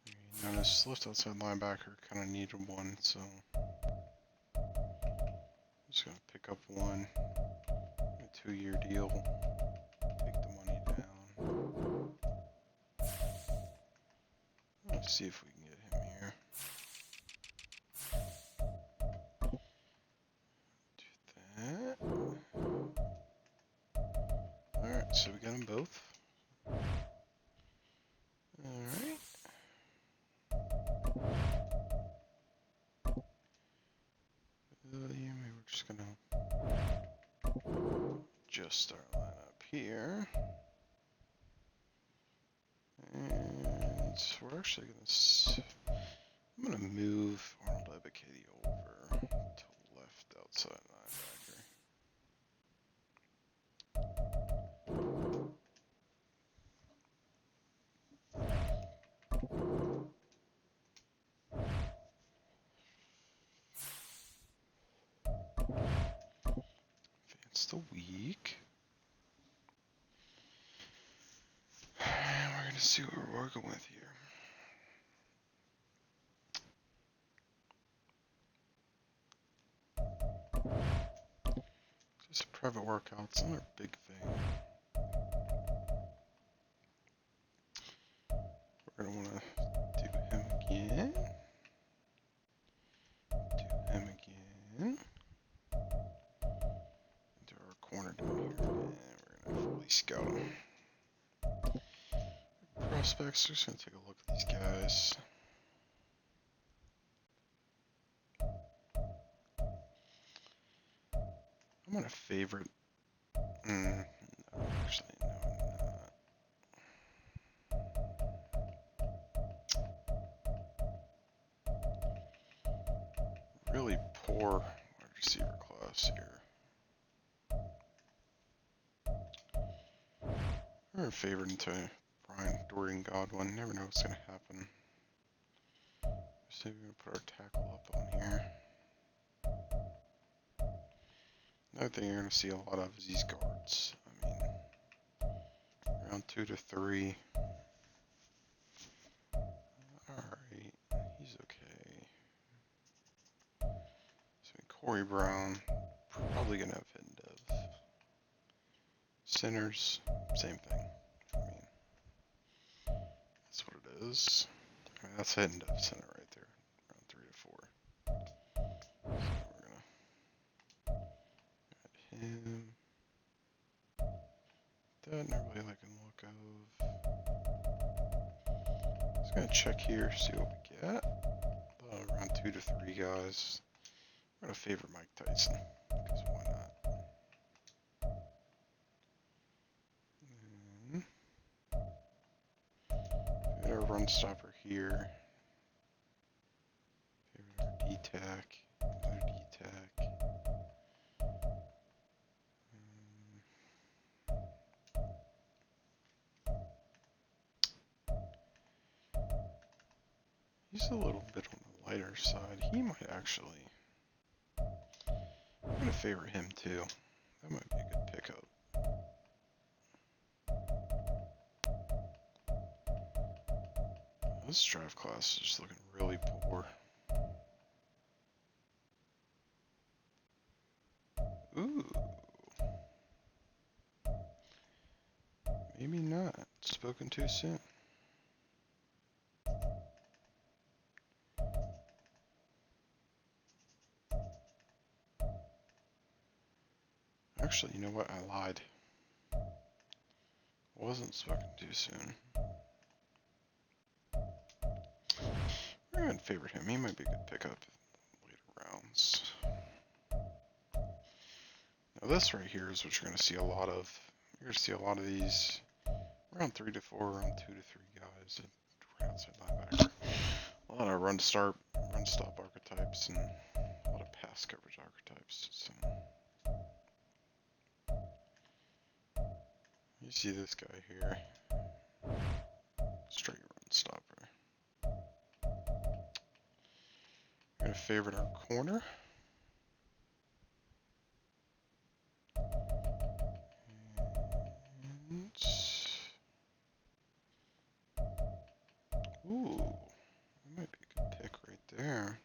You notice left outside linebacker kind of needed one, so I'm just going to pick up one, a 2-year deal, take the money down. Let's see if we can get him here. Do that. Alright, so we got them both. Alright. Yeah, maybe we're just gonna adjust our lineup here. And we're actually I'm gonna move Arnold Ebiketie over to left outside linebacker. Advance the week. And we're gonna see what we're working with here. Just private workouts, another big thing. We're gonna wanna do him again. Do him again. Do our corner down here, and we're gonna fully scout him. Prospects, just gonna take a look at these guys. I'm gonna favorite. No, actually, no, I'm not. Really poor wide receiver class here. We're favored into Brian Dorian Godwin. Never know what's gonna happen. So we're gonna put our tackle up on here. Another thing you're gonna see a lot of is these guards. I mean, round 2 to 3. Alright, he's okay. So Corey Brown, probably gonna have hidden dev. Centers, same thing. I mean, that's what it is. I mean, that's hidden dev center right there, round 3 to 4. So we're gonna add him. That, not really liking the look of. Just gonna check here, see what we get. Around 2 to 3 guys. I'm gonna favor Mike Tyson, because why not? Favorite our run stopper here. Favorite our D-tack. Another D-tack. He's a little bit on the lighter side. He might actually. I'm gonna favor him too. That might be a good pickup. This draft class is just looking really poor. Ooh. Maybe not. Spoken too soon. Actually, you know what? I lied. Wasn't spoken too soon. We're going to favor him. He might be a good pickup later rounds. Now this right here is what you're going to see a lot of. You're going to see a lot of these round 3 to 4, round 2 to 3 guys. Right outside linebacker. A lot of run stop archetypes and a lot of pass coverage archetypes. So you see this guy here. Straight run stopper. We're going to favorite our corner. And... ooh, that might be a good pick right there.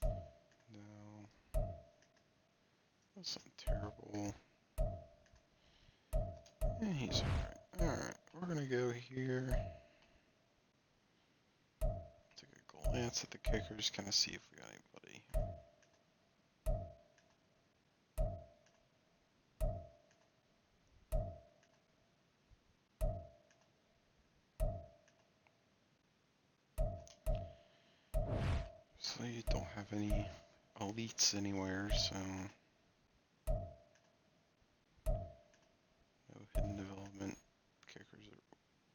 No, that's not terrible. Yeah, he's alright. Alright, we're going to go here. Take a glance at the kickers, kind of see if we got anybody. We don't have any elites anywhere, so no hidden development kickers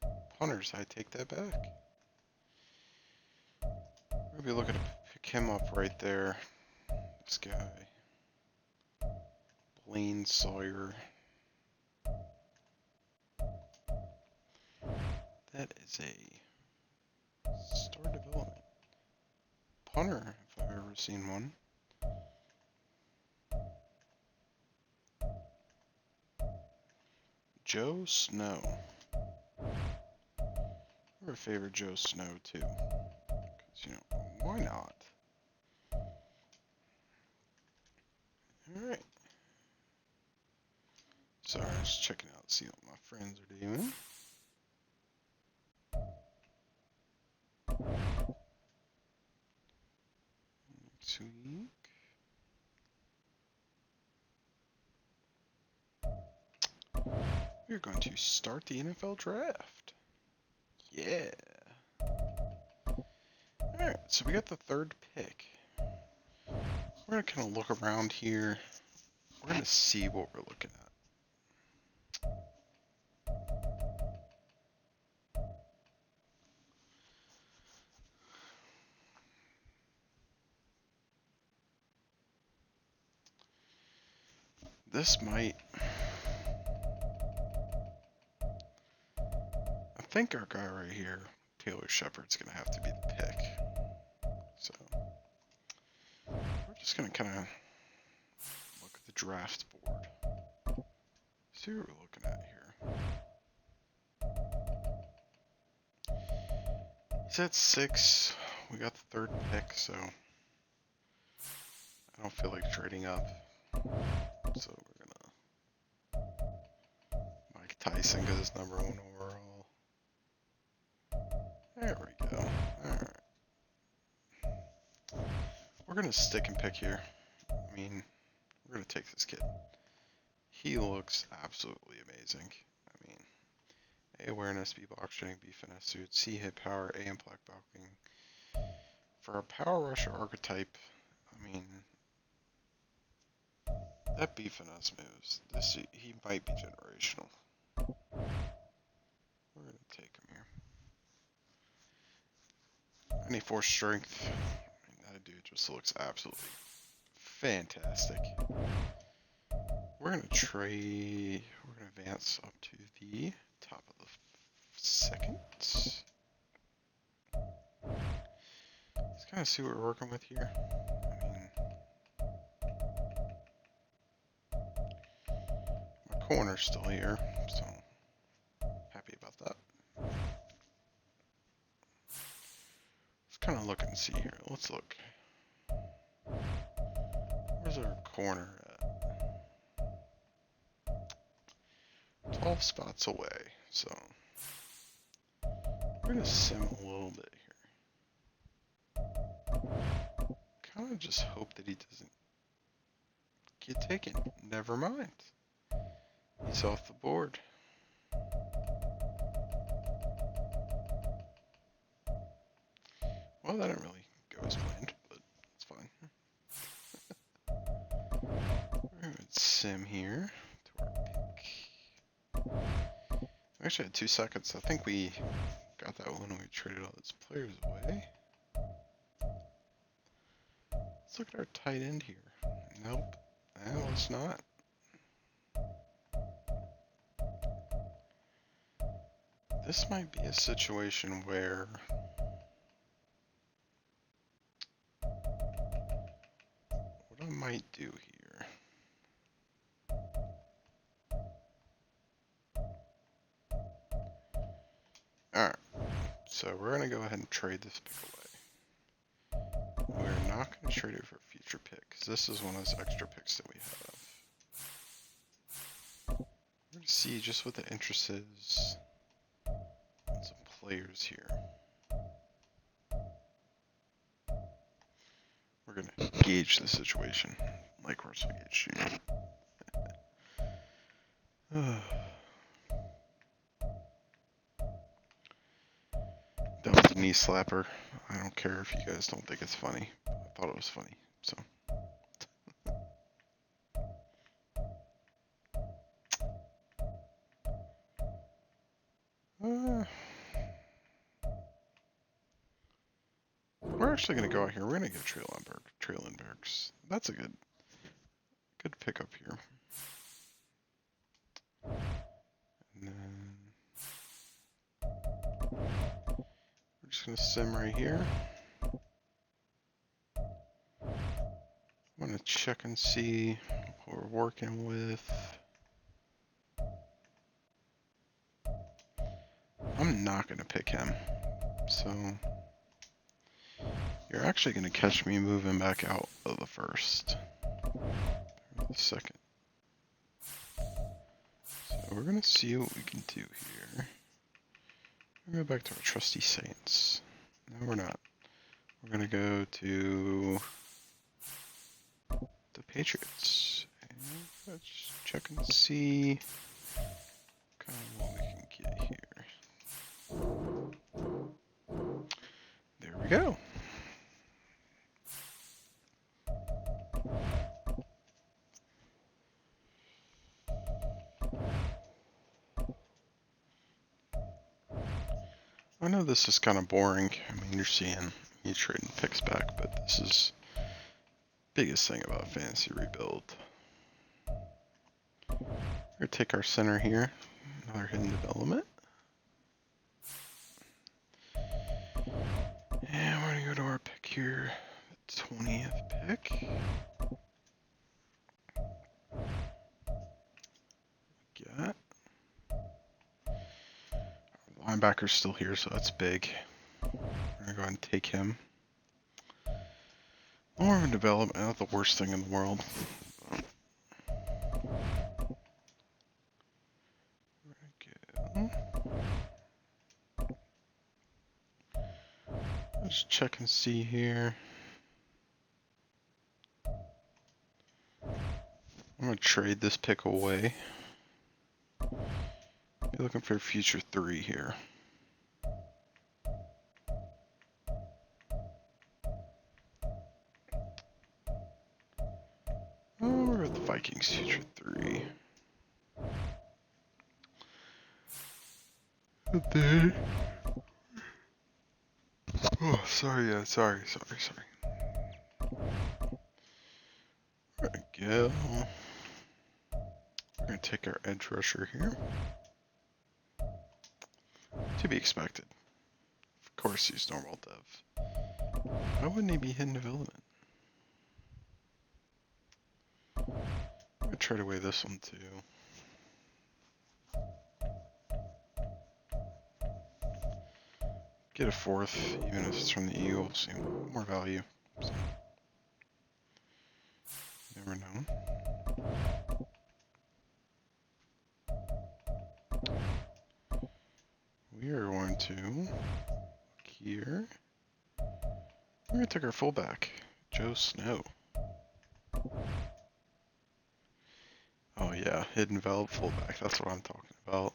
or punters. I take that back. We're gonna be looking to pick him up right there. This guy, Blaine Sawyer. That is a star development punter, if I've ever seen one. Joe Snow. I would favor Joe Snow too. Because, why not? Alright. Sorry, I was checking out, see what my friends are doing. Next week. We're going to start the NFL draft. Yeah. Alright, so we got the third pick. We're going to kind of look around here. We're going to see what we're looking at. This might... I think our guy right here, Taylor Shepard's going to have to be the pick. So, we're just going to kind of look at the draft board. See what we're looking at here. He's at 6. We got the third pick, so I don't feel like trading up. So we're gonna Mike Tyson goes number 1 overall. There we go. Alright. We're gonna stick and pick here. I mean, we're gonna take this kid. He looks absolutely amazing. I mean, A awareness, B box shooting, B finesse suit, C hit power, A impact blocking. For a power rusher archetype, I mean, that B finesse moves. He might be generational. We're gonna take him here. 94 strength. I mean, that dude just looks absolutely fantastic. We're gonna trade. We're gonna advance up to the top of the second. Let's kind of see what we're working with here. I mean, my corner's still here, so happy about that. Let's kind of look and see here. Let's look. Where's our corner at? 12 spots away, so we're gonna sim a little bit here. Kind of just hope that he doesn't get taken. Never mind. He's off the board. Well, that didn't really go as planned, but it's fine. We're going to sim here to our pick. We actually had 2 seconds. I think we got that one when we traded all those players away. Let's look at our tight end here. Nope. No, it's not. This might be a situation where what I might do here. Alright, so we're going to go ahead and trade this pick away. We're not going to trade it for a future pick, because this is one of those extra picks that we have. We're going to see just what the interest is on some players here. We're going to gauge the situation, like Russell Gage Jr. That was a knee slapper. I don't care if you guys don't think it's funny. I thought it was funny. So. We're actually going to go out here. We're going to get Trailenbergs. That's a good pickup here. And then we're just going to sim right here. I'm going to check and see what we're working with. I'm not going to pick him. So you're actually going to catch me moving back out of the first. Or the second. So we're going to see what we can do here. We're going to go back to our trusty Saints. No, we're not. We're going to go to the Patriots. And let's check and see kind of what we can get here. There we go. I know this is kind of boring. I mean, you're seeing me trading picks back, but this is the biggest thing about fantasy rebuild. We're going to take our center here, another hidden development. And we're going to go to our pick here, 20th pick. Got. Linebacker's still here, so that's big. We're going to go ahead and take him. More of a development, not the worst thing in the world. Let's check and see here. I'm going to trade this pick away. Be looking for future 3 here. Oh, we're at the Vikings future 3. There. Oh, sorry. There we go. We're going to take our edge rusher here. To be expected. Of course he's normal dev. Why wouldn't he be hidden development? I'm going to trade away this one too. Get a 4th, even if it's from the Eagles, more value. So, never know. We are going to look here. We're going to take our fullback, Joe Snow. Oh yeah, hidden valve fullback. That's what I'm talking about.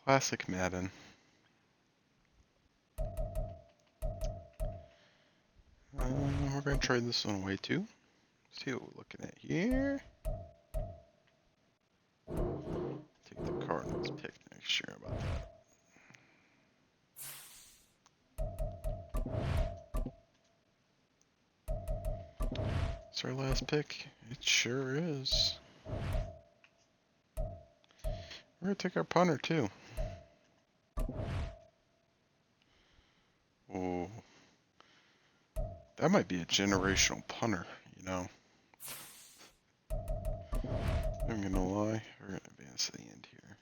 Classic Madden. We're going to trade this one away too. See what we're looking at here. Take the Cardinals pick next year. How about that? It's our last pick. It sure is. We're going to take our punter too. Oh, that might be a generational punter, you know. I'm going to lie. We're going to advance to the end here.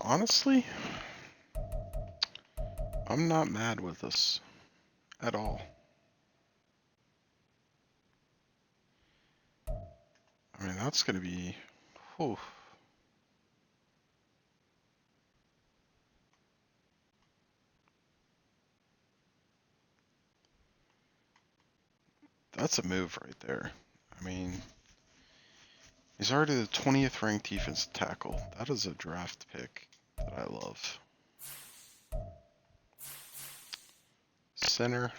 Honestly, I'm not mad with this at all. I mean, that's going to be... Whew. That's a move right there. I mean, he's already the 20th ranked defensive tackle. That is a draft pick that I love. Center.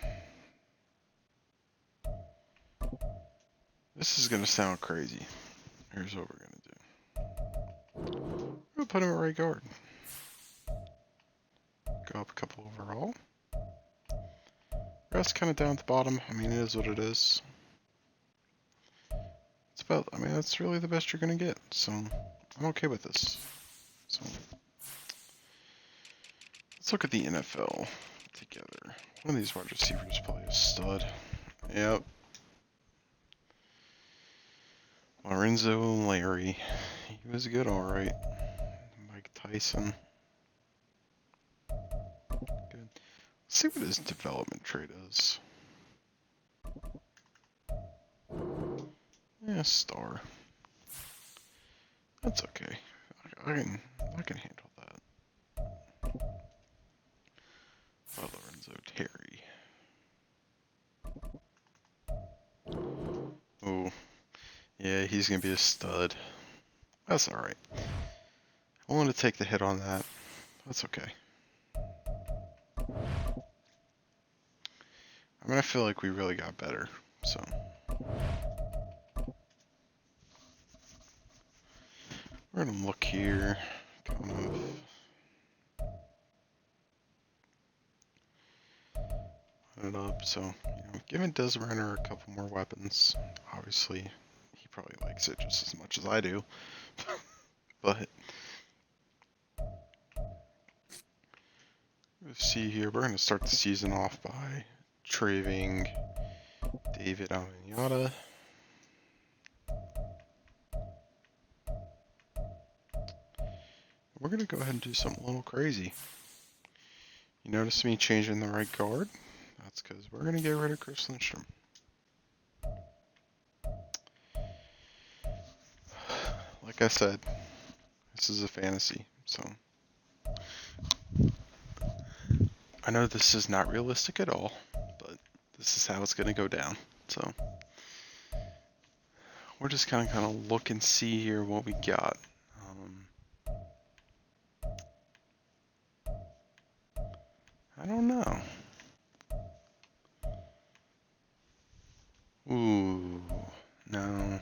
This is going to sound crazy. Here's what we're going to do. We're going to put him at right guard. Go up a couple overall. Rest kind of down at the bottom. I mean, it is what it is. It's about, I mean, that's really the best you're going to get. So, I'm okay with this. So, let's look at the NFL together. One of these wide receivers is probably a stud. Yep. Lorenzo Larry. He was good, alright. Mike Tyson. Good. Let's see what his development trait is. Yeah, star. That's okay. I can handle that. Lorenzo Terry. Oh, yeah, he's gonna be a stud. That's all right. I want to take the hit on that. That's okay. I mean, I feel like we really got better. So. We're gonna look here, kind of put it up. So, giving Des Renner a couple more weapons. Obviously, he probably likes it just as much as I do. But let's see here. We're gonna start the season off by trading David Onyemata. We're going to go ahead and do something a little crazy. You notice me changing the right guard? That's because we're going to get rid of Chris Lindstrom. Like I said, this is a fantasy, so I know this is not realistic at all, but this is how it's going to go down. So we're just kind of look and see here what we got. I don't know. Ooh, no.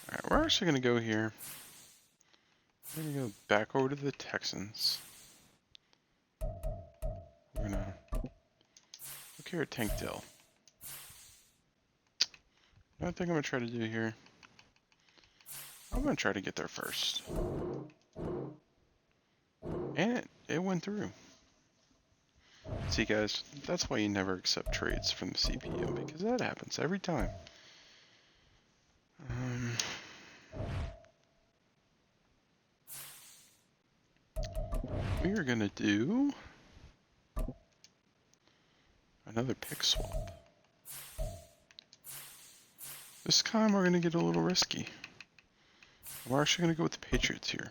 Alright, we're actually going to go here. We're going to go back over to the Texans. We're going to look here at Tank Dell. Another thing I'm going to try to do here, I'm going to try to get there first. And it went through. See guys, that's why you never accept trades from the CPU, because that happens every time. We are going to do another pick swap. This time we're going to get a little risky. We're actually going to go with the Patriots here.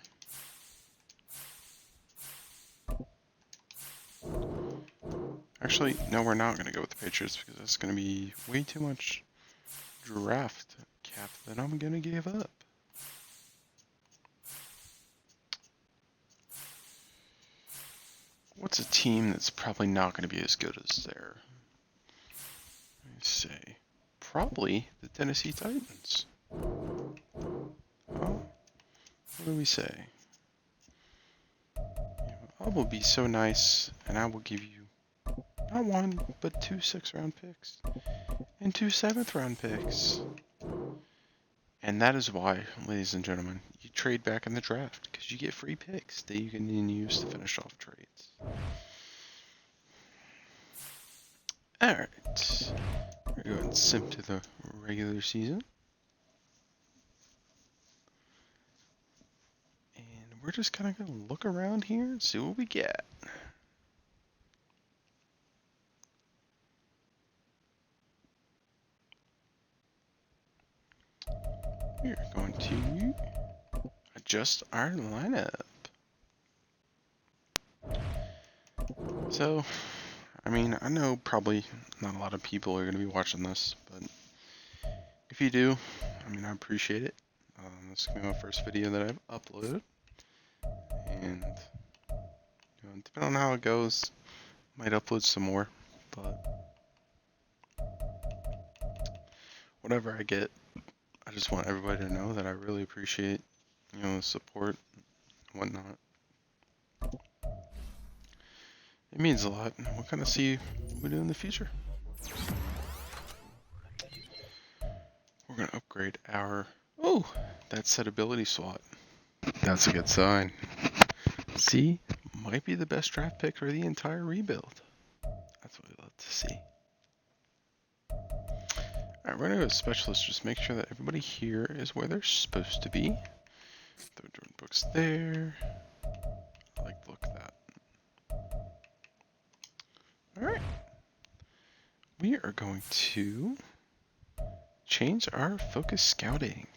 Actually, no, we're not going to go with the Patriots because that's going to be way too much draft cap that I'm going to give up. What's a team that's probably not going to be as good as their, let me say, probably the Tennessee Titans. Well, what do we say? I will be so nice and I will give you not one, but 2 6th-round picks and 2 7th-round picks. And that is why, ladies and gentlemen, you trade back in the draft, because you get free picks that you can then use to finish off trades. Alright, we're going to go and simp to the regular season. And we're just kind of going to look around here and see what we get. adjust our lineup. So, I mean, I know probably not a lot of people are going to be watching this, but if you do, I mean, I appreciate it. This is going to be my first video that I've uploaded, and depending on how it goes, might upload some more, but whatever I get, I just want everybody to know that I really appreciate, the support and whatnot. It means a lot, and we'll kind of see what we do in the future. We're going to upgrade our, that set ability slot. That's a good sign. See, might be the best draft pick for the entire rebuild. That's what we love to see. Alright, we're going to go to specialist, just make sure that everybody here is where they're supposed to be. Throw Jordan Brooks there. I like the look of that. Alright. We are going to change our focus scouting.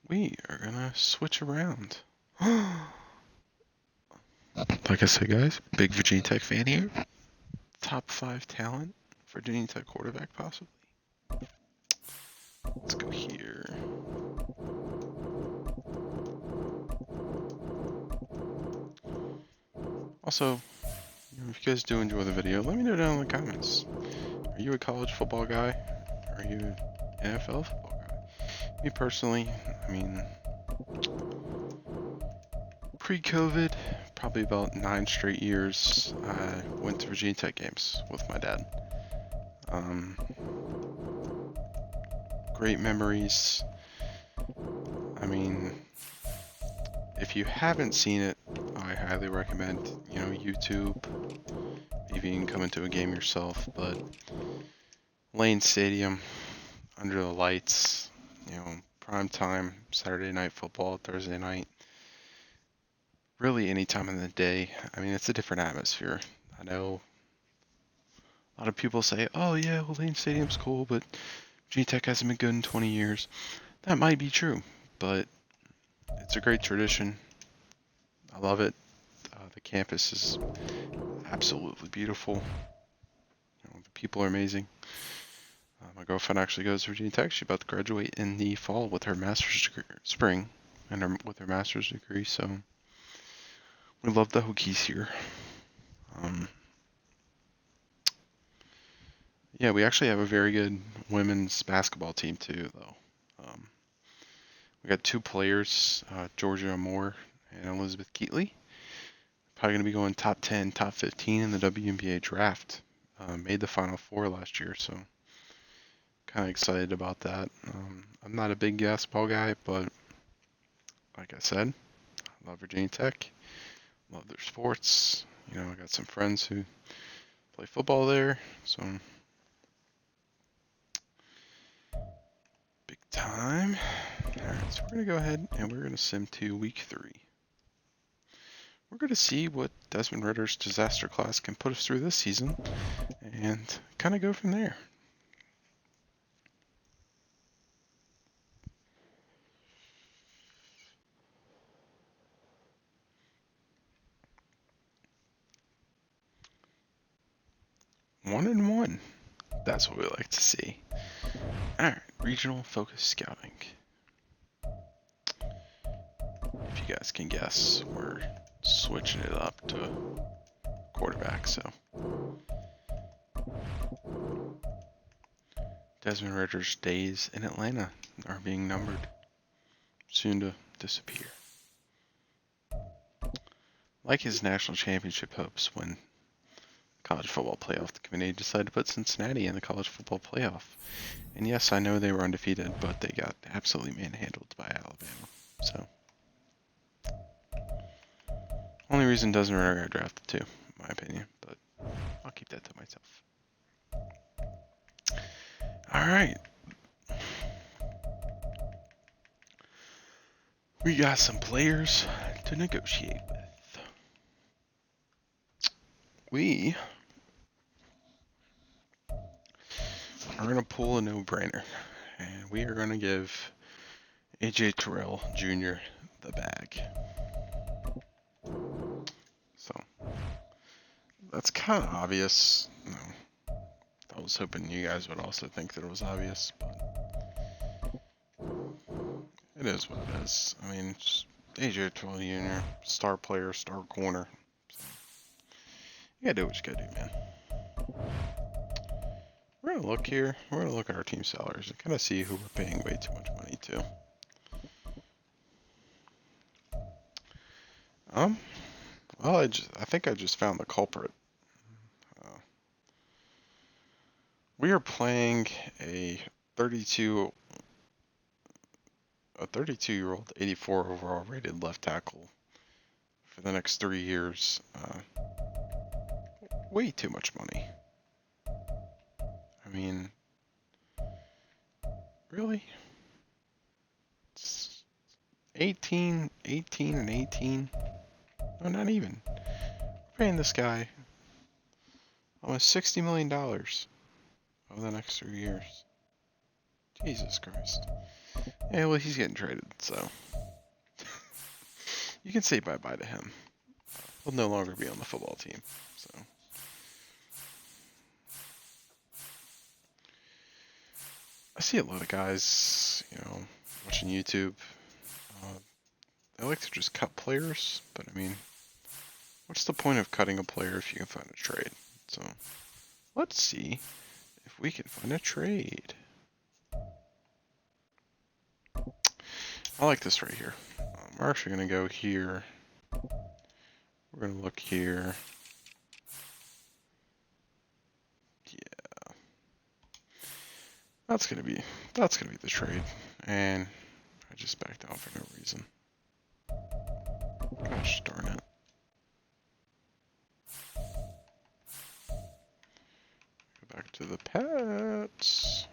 We are going to switch around. Like I said, guys, big Virginia Tech fan here. Top 5 talent, Virginia Tech quarterback possibly. Let's go here. Also, if you guys do enjoy the video, let me know down in the comments. Are you a college football guy? Are you an NFL football guy? Me personally, I mean, pre-COVID, probably about 9 straight years, I went to Virginia Tech games with my dad. Great memories. I mean, if you haven't seen it, I highly recommend, YouTube. Maybe you can come into a game yourself, but Lane Stadium, under the lights, prime time, Saturday night football, Thursday night, really any time of the day. I mean, it's a different atmosphere. I know a lot of people say, oh yeah, well, Lane Stadium's cool, but Virginia Tech hasn't been good in 20 years. That might be true, but it's a great tradition. I love it. The campus is absolutely beautiful. The people are amazing. My girlfriend actually goes to Virginia Tech. She's about to graduate in the fall with her master's degree, spring, and with her master's degree. So we love the Hokies here. Yeah, we actually have a very good women's basketball team too, though. We got 2 players, Georgia Moore and Elizabeth Keatley. Probably going to be going top 10, top 15 in the WNBA draft. Made the Final Four last year, so kind of excited about that. I'm not a big basketball guy, but like I said, I love Virginia Tech. Love their sports. I got some friends who play football there, so big time. Alright, so we're going to go ahead and we're going to sim to week 3. We're going to see what Desmond Ritter's disaster class can put us through this season and kind of go from there. One and one. That's what we like to see. Alright, regional focus scouting. If you guys can guess, we're switching it up to quarterback, so. Desmond Ritter's days in Atlanta are being numbered, soon to disappear. Like his national championship hopes when College Football Playoff Committee decided to put Cincinnati in the College Football Playoff. And yes, I know they were undefeated, but they got absolutely manhandled by Alabama. So, only reason Desmond Ritter got drafted too, in my opinion, but I'll keep that to myself. Alright. We got some players to negotiate with. We are going to pull a no-brainer, and we are going to give AJ Terrell Jr. the bag. So that's kind of obvious. No, I was hoping you guys would also think that it was obvious, but it is what it is. I mean, AJ Terrell Jr. star player, star corner. So you gotta do what you gotta do, man. We're gonna look here. We're gonna look at our team salaries and kind of see who we're paying way too much money to. Well, I think I just found the culprit. We are playing a 32 32-year-old 84 overall rated left tackle for the next 3 years. Way too much money. I mean, really? It's 18 and 18? No, not even. We're paying this guy almost $60 million over the next 3 years. Jesus Christ. Yeah, well, he's getting traded, so you can say bye-bye to him. He'll no longer be on the football team, so. I see a lot of guys, watching YouTube. They like to just cut players, but I mean, what's the point of cutting a player if you can find a trade? So, let's see if we can find a trade. I like this right here. We're actually going to go here. We're going to look here. Yeah. That's going to be the trade. And I just backed out for no reason. Gosh darn it. Go back to the Pets.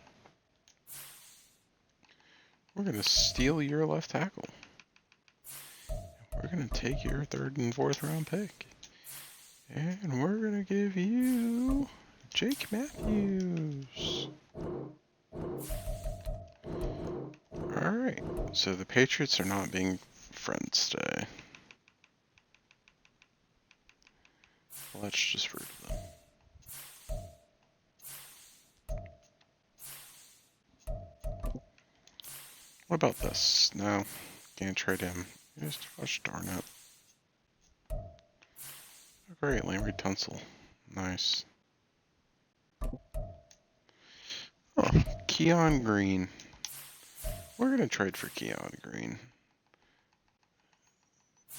We're going to steal your left tackle. We're going to take your 3rd and 4th round pick. And we're going to give you Jake Matthews. Alright, so the Patriots are not being friends today. Let's just root them. What about this? No, can't trade him. Just gosh darn it. Oh, great, Larry Tunsil. Nice. Oh, Keon Green. We're gonna trade for Keon Green.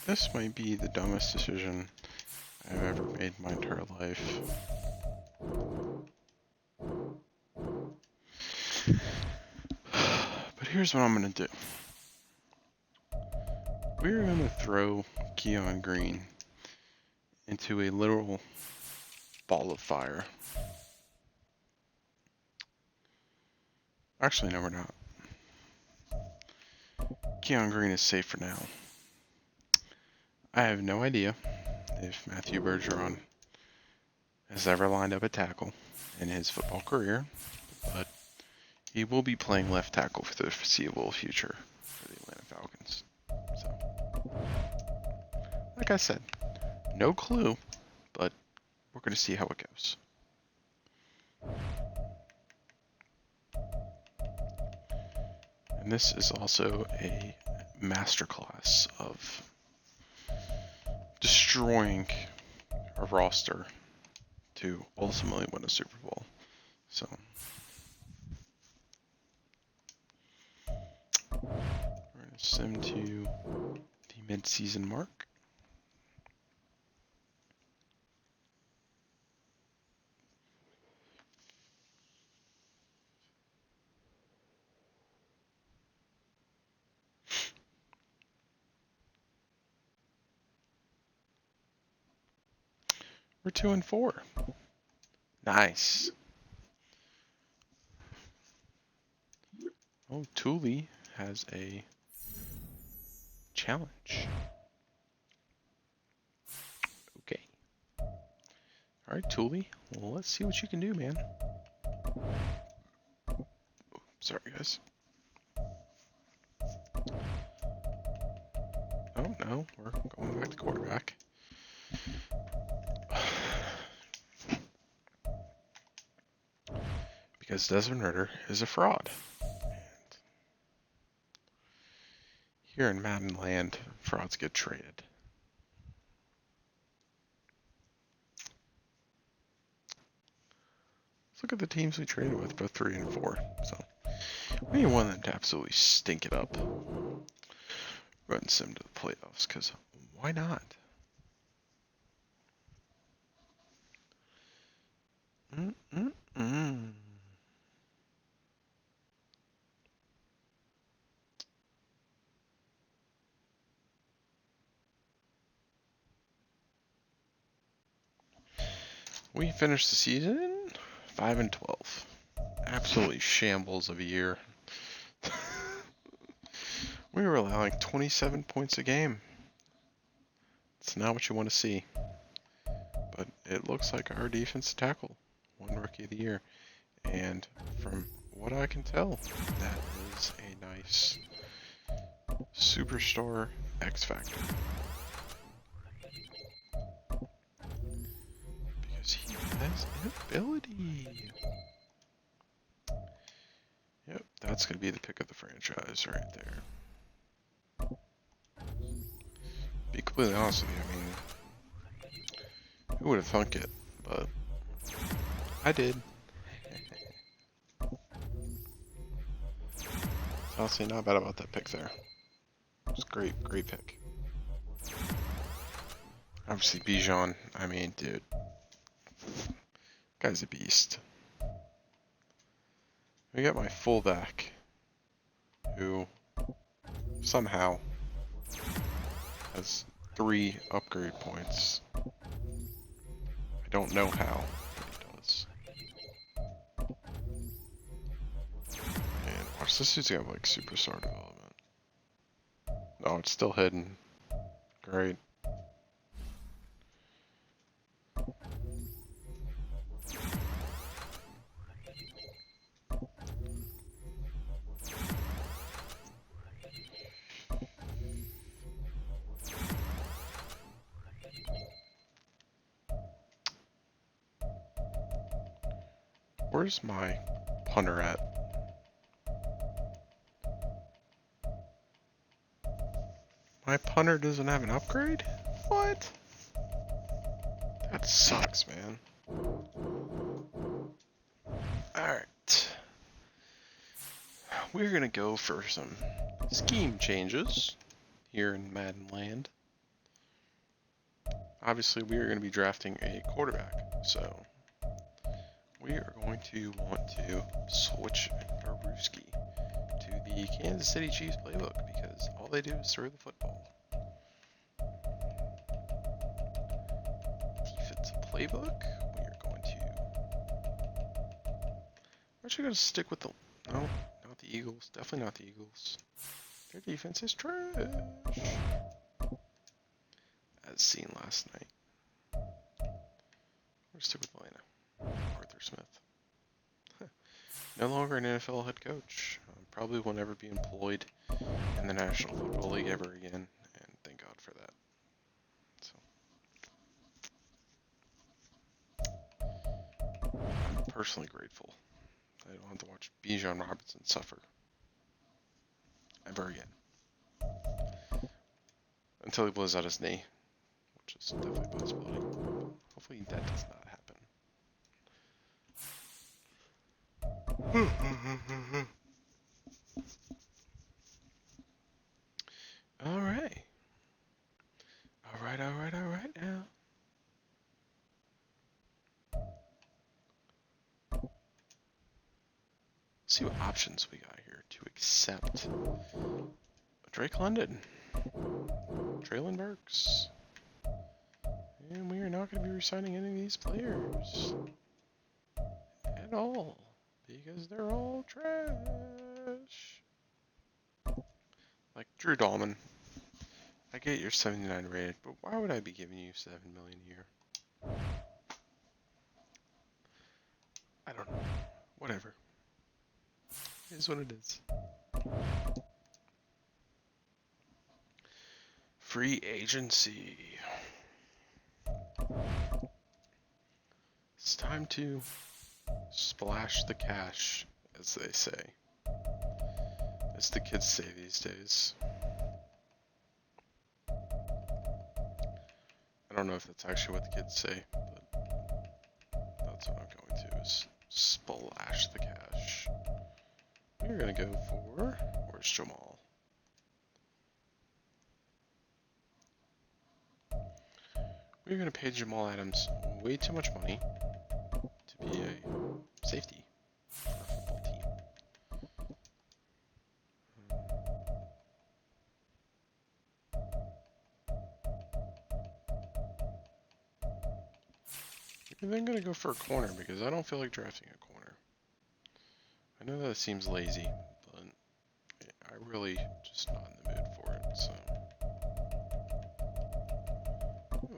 This might be the dumbest decision I've ever made in my entire life. But here's what I'm gonna do. We're gonna throw Keon Green into a literal ball of fire. Actually, no, we're not. Keon Green is safe for now. I have no idea if Matthew Bergeron has ever lined up a tackle in his football career, but he will be playing left tackle for the foreseeable future for the Atlanta Falcons. So, like I said, no clue, but we're going to see how it goes. And this is also a masterclass of destroying a roster to ultimately win a Super Bowl. So we're going to sim to the mid-season mark. We're 2-4. Nice. Oh, Thule has a challenge. Okay. Alright, Thule. Well, let's see what you can do, man. Oh, sorry, guys. No, we're going back to quarterback. Because Desmond Ridder is a fraud. And here in Madden land, frauds get traded. Let's look at the teams we traded with, both 3 and 4. So we want them to absolutely stink it up. Run Sim to the playoffs, because why not? We finished the season 5 and 12. Absolutely shambles of a year. We were allowing 27 points a game. It's not what you want to see. But it looks like our defensive tackle won Rookie of the Year. And from what I can tell, that is a nice superstar X Factor. Because he has an ability. Yep, that's going to be the pick of the franchise right there. Be completely honest with you, I mean, who would have thunk it? But I did. Honestly, not bad about that pick there. It's a great pick. Obviously, Bijan, I mean, dude. Guy's a beast. We got my fullback, who somehow has 3 upgrade points. I don't know how, but he does. And watch, this dude's got like superstar development. No, it's still hidden. Great. Where's my punter at? My punter doesn't have an upgrade? What? That sucks, man. Alright. We're gonna go for some scheme changes here in Madden land. Obviously, we are going to be drafting a quarterback, so we are going to want to switch our Brewski to the Kansas City Chiefs playbook because all they do is throw the football. Defensive playbook, we are going to... I'm actually going to stick with the... No, not the Eagles. Definitely not the Eagles. Their defense is trash. As seen last night. We're stick with Atlanta. Arthur Smith. No longer an NFL head coach. Probably will never be employed in the National Football League ever again, and thank God for that. So, I'm personally grateful that I don't have to watch Bijan Robinson suffer ever again. Until he blows out his knee, which is definitely a possibility. Hopefully that does not happen. Alright. Alright now. Let's see what options we got here to accept Drake London, Traylon Burks, and we are not going to be resigning any of these players at all because they're all trash. Like Drew Dahlman, I get you're 79 rated, but why would I be giving you $7 million a year? I don't know. Whatever. It is what it is. Free agency. It's time to splash the cash, as they say. As the kids say these days. I don't know if that's actually what the kids say, but that's what I'm going to, is splash the cash. We're going to go for, where's Jamal? We're going to pay Jamal Adams way too much money to be a safety for a football team. We're then going to go for a corner because I don't feel like drafting a corner. I know that seems lazy, but I really just not in the mood for it, so.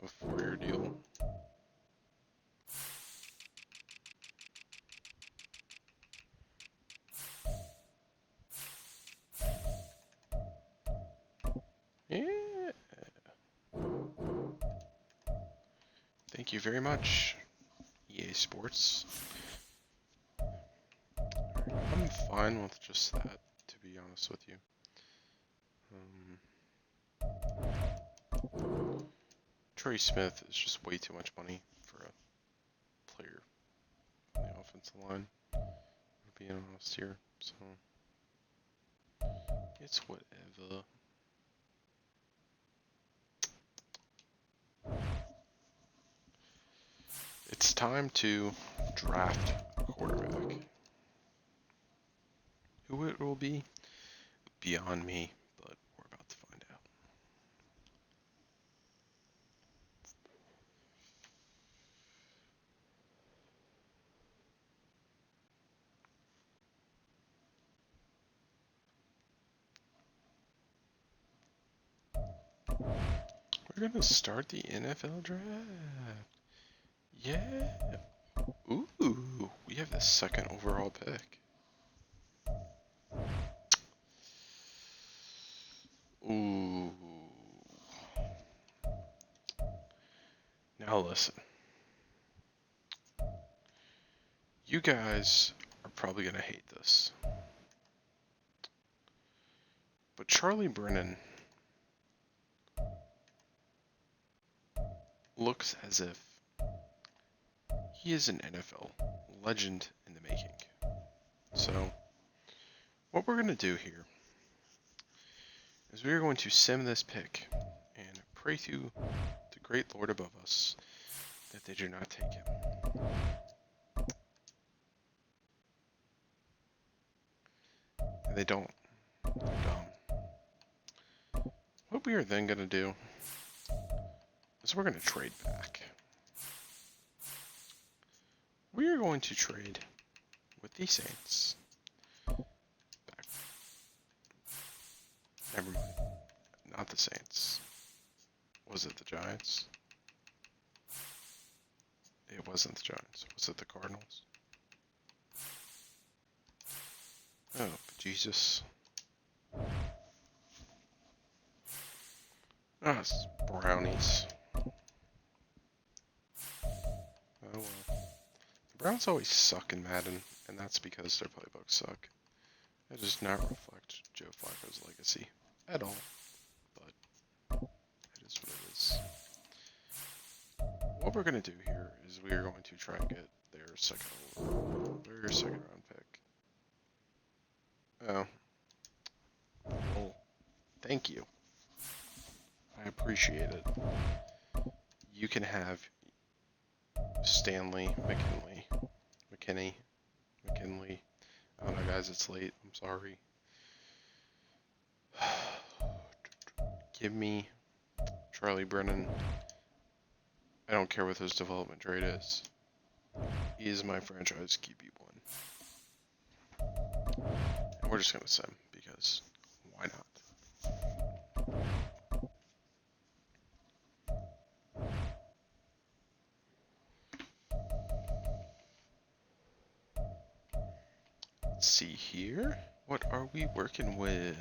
A 4-year deal. Yeah. Thank you very much, EA Sports. I'm fine with just that, to be honest with you. Trey Smith is just way too much money for a player on the offensive line. I'm being honest here, so it's whatever. It's time to draft a quarterback. Who it will be, beyond me, but we're about to find out. We're gonna start the NFL draft. Yeah. Ooh, we have the second overall pick. Ooh. Now listen. You guys are probably gonna hate this. But Charlie Brennan looks as if he is an NFL legend in the making. So, what we're going to do here is we're going to sim this pick and pray to the great Lord above us that they do not take him. And they don't. They're dumb. What we are then going to do is we're going to trade back. We are going to trade with the Saints. Back. Never mind. Not the Saints. Was it the Giants? It wasn't the Giants. Was it the Cardinals? Oh, Jesus. Ah, it's Brownies. Oh well. The Browns always suck in Madden, and that's because their playbooks suck. That does not reflect Joe Flacco's legacy at all, but it is what it is. What we're going to do here is we are going to try and get their second round pick. Oh. Well, thank you. I appreciate it. You can have Stanley McKinney. I don't know, guys, it's late. I'm sorry. Give me Charlie Brennan. I don't care what his development rate is. He is my franchise QB1. And we're just going to sim because why not? Let's see here. What are we working with?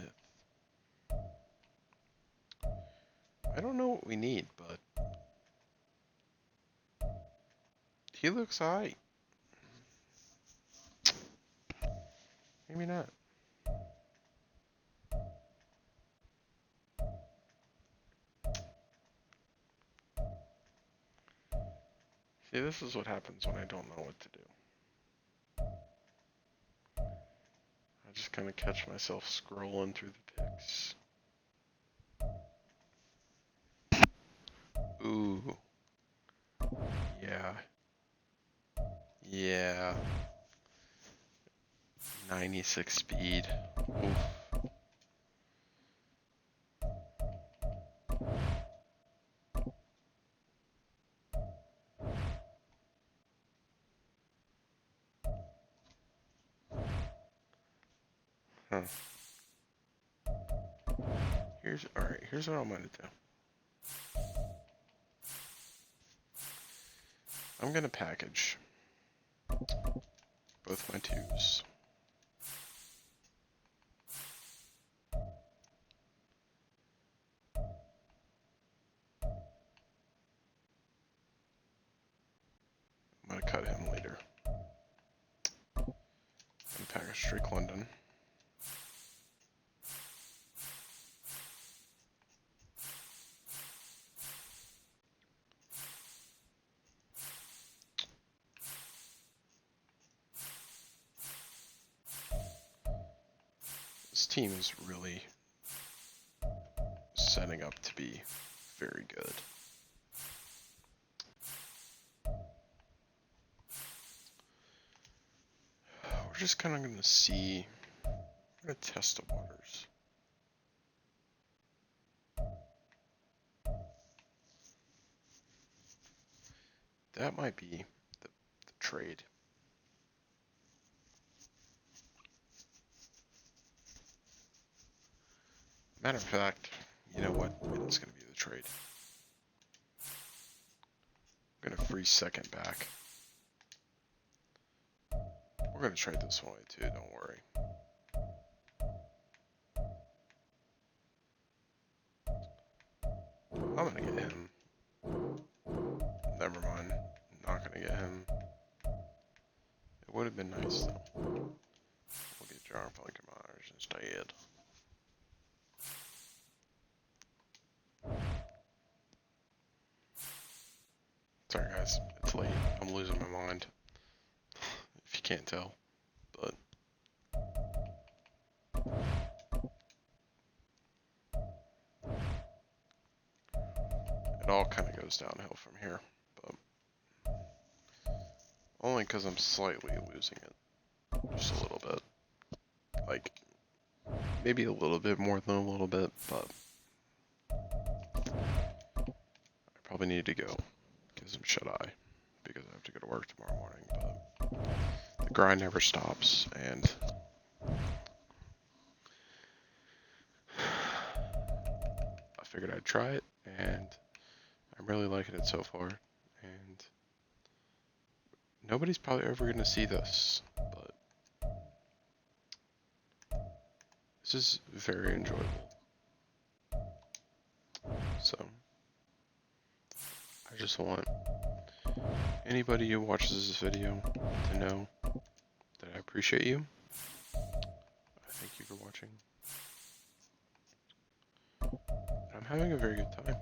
I don't know what we need, but he looks high. Maybe not. See, this is what happens when I don't know what to do. I just kind of catch myself scrolling through the pics. Ooh. Yeah. Yeah. 96 speed. Oof. Huh. Here's what I'm gonna do. I'm gonna package both my twos. I'm gonna cut him later. And package Drake London. This team is really setting up to be very good. We're just kind of going to see, we're going to test the waters. That might be the trade. Matter of fact, you know what? It's going to be the trade. I'm going to free second back. We're going to trade this one too, don't worry. I'm going to get him. Never mind. I'm not going to get him. It would have been nice though. We'll get Jar Falcons instead. Sorry guys, it's late. I'm losing my mind. If you can't tell. But it all kind of goes downhill from here. But only because I'm slightly losing it. Just a little bit. Like, maybe a little bit more than a little bit, but I probably need to go. Give some shut-eye. Because I have to go to work tomorrow morning, but the grind never stops, and I figured I'd try it, and I'm really liking it so far, and nobody's probably ever going to see this, but this is very enjoyable. So, I just want anybody who watches this video to know that I appreciate you. I thank you for watching. I'm having a very good time.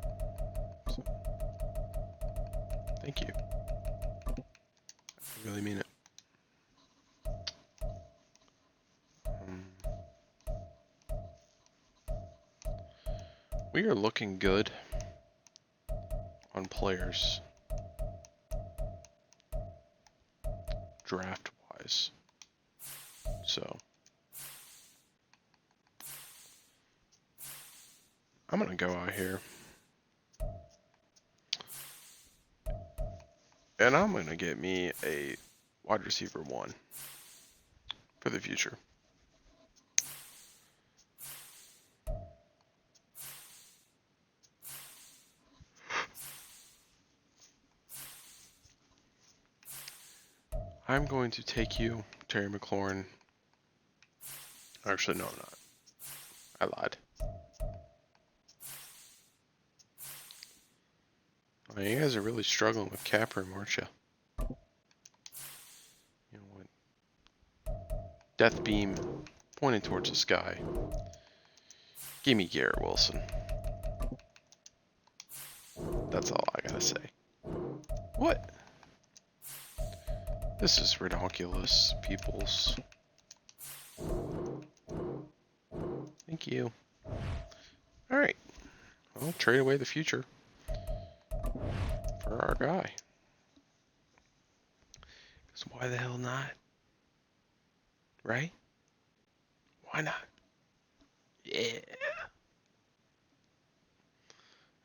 So, thank you. I really mean it. We are looking good on players, draft-wise. So, I'm going to go out here. And I'm going to get me a wide receiver 1 for the future. I'm going to take you, Terry McLaurin. Actually, no, I'm not. I lied. Man, you guys are really struggling with cap room, aren't you? You know what? Death beam pointing towards the sky. Give me Garrett Wilson. That's all I gotta say. What? This is ridiculous, peoples. Thank you. Alright. Well, trade away the future for our guy. Because why the hell not? Right? Why not? Yeah.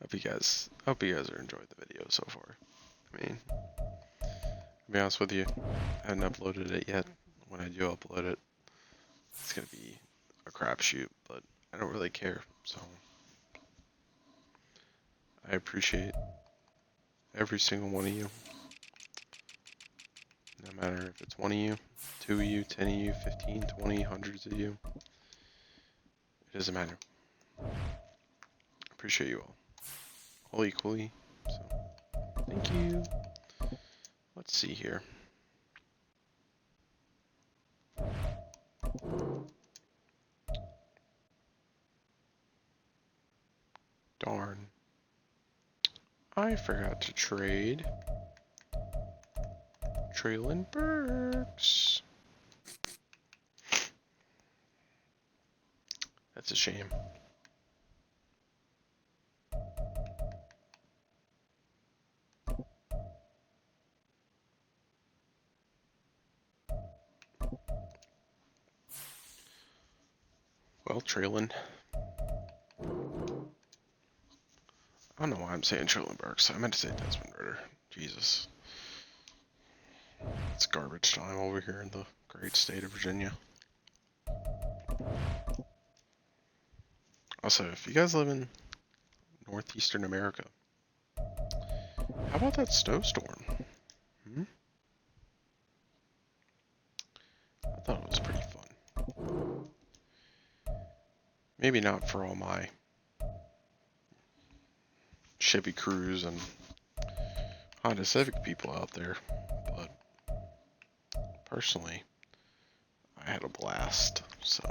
Hope you guys are enjoying the video so far. I mean, to be honest with you, I haven't uploaded it yet. When I do upload it, it's gonna be a crapshoot, but I don't really care. So I appreciate every single one of you. No matter if it's one of you, 2 of you, 10 of you, 15, 20, hundreds of you. It doesn't matter. Appreciate you all equally. So thank you. Let's see here. Darn. I forgot to trade Traylon Burks. That's a shame. Well, Traylon. I don't know why I'm saying Traylon Burks. I meant to say Desmond Ritter. Jesus. It's garbage time over here in the great state of Virginia. Also, if you guys live in northeastern America, how about that snowstorm? I thought it was pretty fun. Maybe not for all my Chevy Cruze and Honda Civic people out there, but personally, I had a blast, so.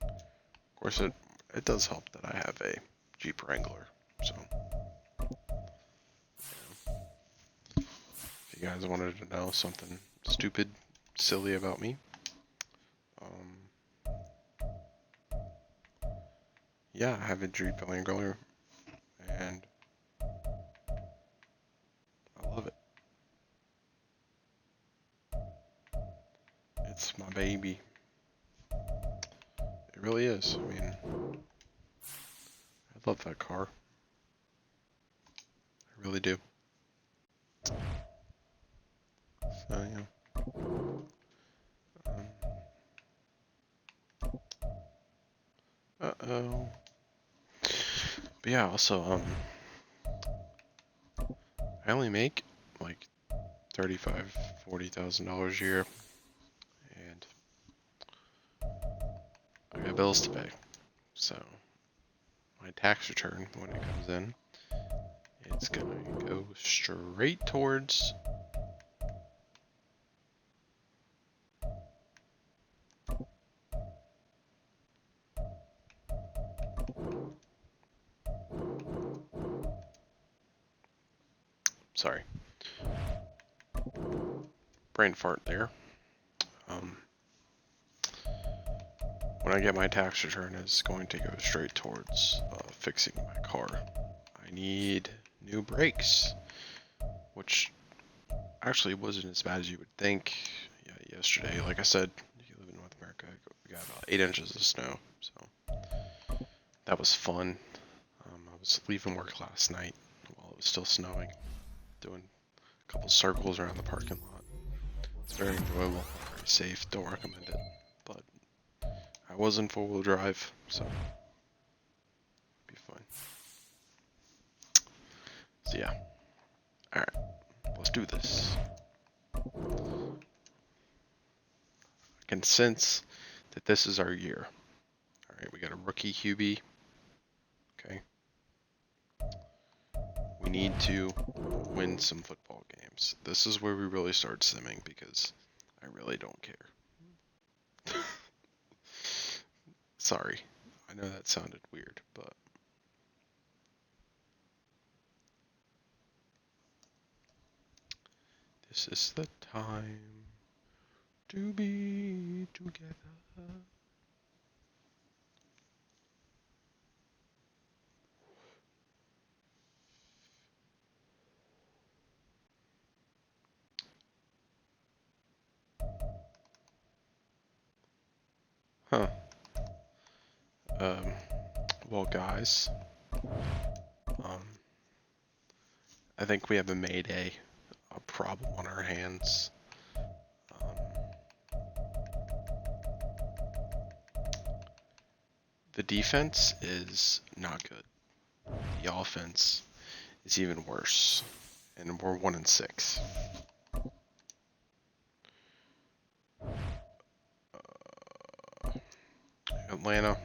Of course, it does help that I have a Jeep Wrangler, so. Yeah. If you guys wanted to know something stupid, silly about me, yeah, I have a Jeep Wrangler, and I love it. It's my baby. It really is. I mean, I love that car. I really do. So, yeah. Uh-oh. But yeah, also, I only make like $40,000 a year, and I got bills to pay. So my tax return, when it comes in, it's gonna go straight towards sorry, brain fart there. When I get my tax return, it's going to go straight towards fixing my car. I need new brakes, which actually wasn't as bad as you would think. Yeah, yesterday, like I said, you live in North America, we got about 8 inches of snow, so that was fun. I was leaving work last night while it was still snowing, doing a couple circles around the parking lot. It's very enjoyable, very safe, don't recommend it, but I was in 4-wheel drive, so be fine. So yeah, alright, let's do this. I can sense that this is our year. Alright. Alright, we got a rookie QB. Okay. We need to win some football games. This is where we really start simming because I really don't care. Sorry. I know that sounded weird, but this is the time to be together. Huh. Well, guys, I think we have a problem on our hands. The defense is not good. The offense is even worse, and we're 1-6. Atlanta,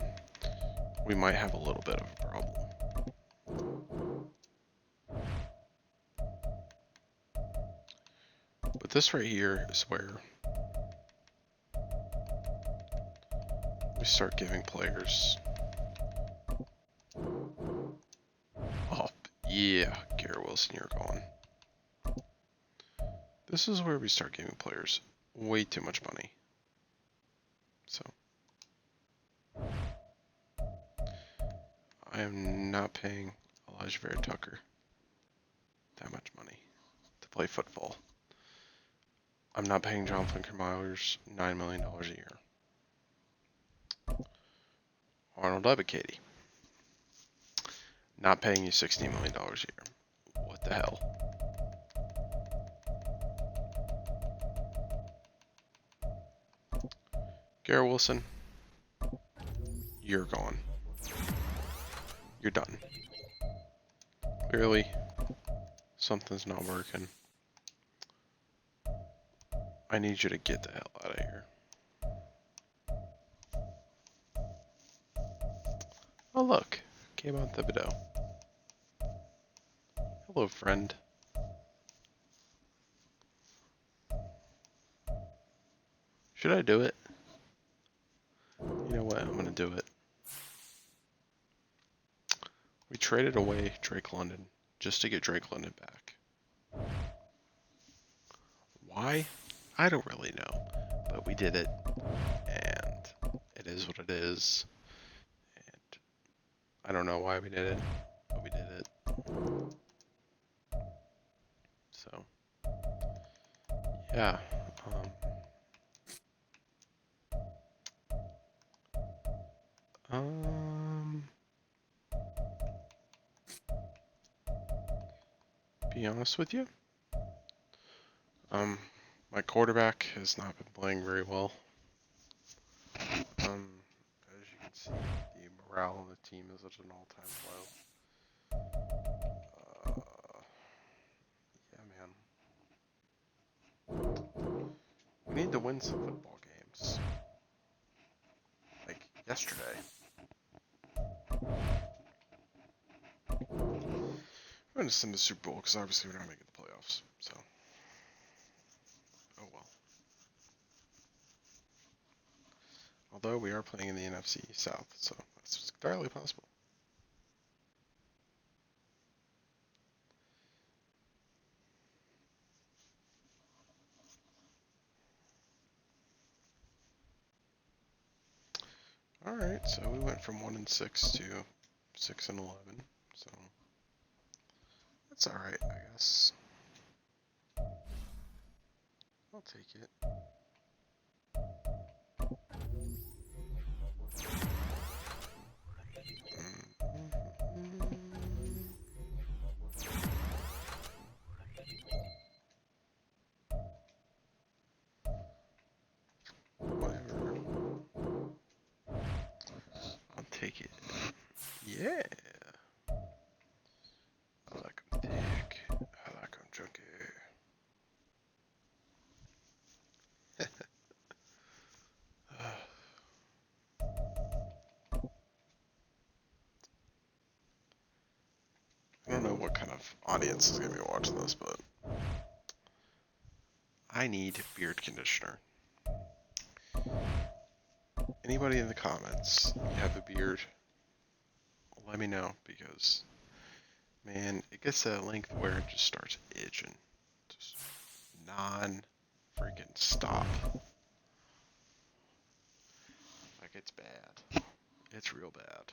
we might have a little bit of a problem. But this right here is where we start giving players up. Yeah, Garrett Wilson, you're gone. This is where we start giving players way too much money. So I am not paying Elijah Vera Tucker that much money to play football. I'm not paying John Flinker Myers $9 million a year. Arnold Ebiketie, not paying you $16 million a year. What the hell? Garrett Wilson, you're gone. You're done. Clearly, something's not working. I need you to get the hell out of here. Oh look, came out Thibodeau. Hello, friend. Should I do it? You know what? I'm gonna do it. We traded away Drake London just to get Drake London back. Why? I don't really know, but we did it, and it is what it is. And I don't know why we did it, but we did it. So, yeah. Be honest with you. My quarterback has not been playing very well. As you can see, the morale on the team is at an all-time low. Yeah, man. We need to win some football games. Like yesterday. We're going to send the Super Bowl because obviously we're not making the playoffs. So, oh well. Although we are playing in the NFC South, so that's entirely possible. Alright, so we went from 1-6 to 6-11, so that's alright, I guess. I'll take it. Whatever. I'll take it. Yeah. I like him thick. I like him chunky. audience is going to be watching this, but I need beard conditioner. Anybody in the comments, you have a beard, let me know, because, man, it gets to that length where it just starts itching. Just non-freaking stop. Like, it's bad. It's real bad.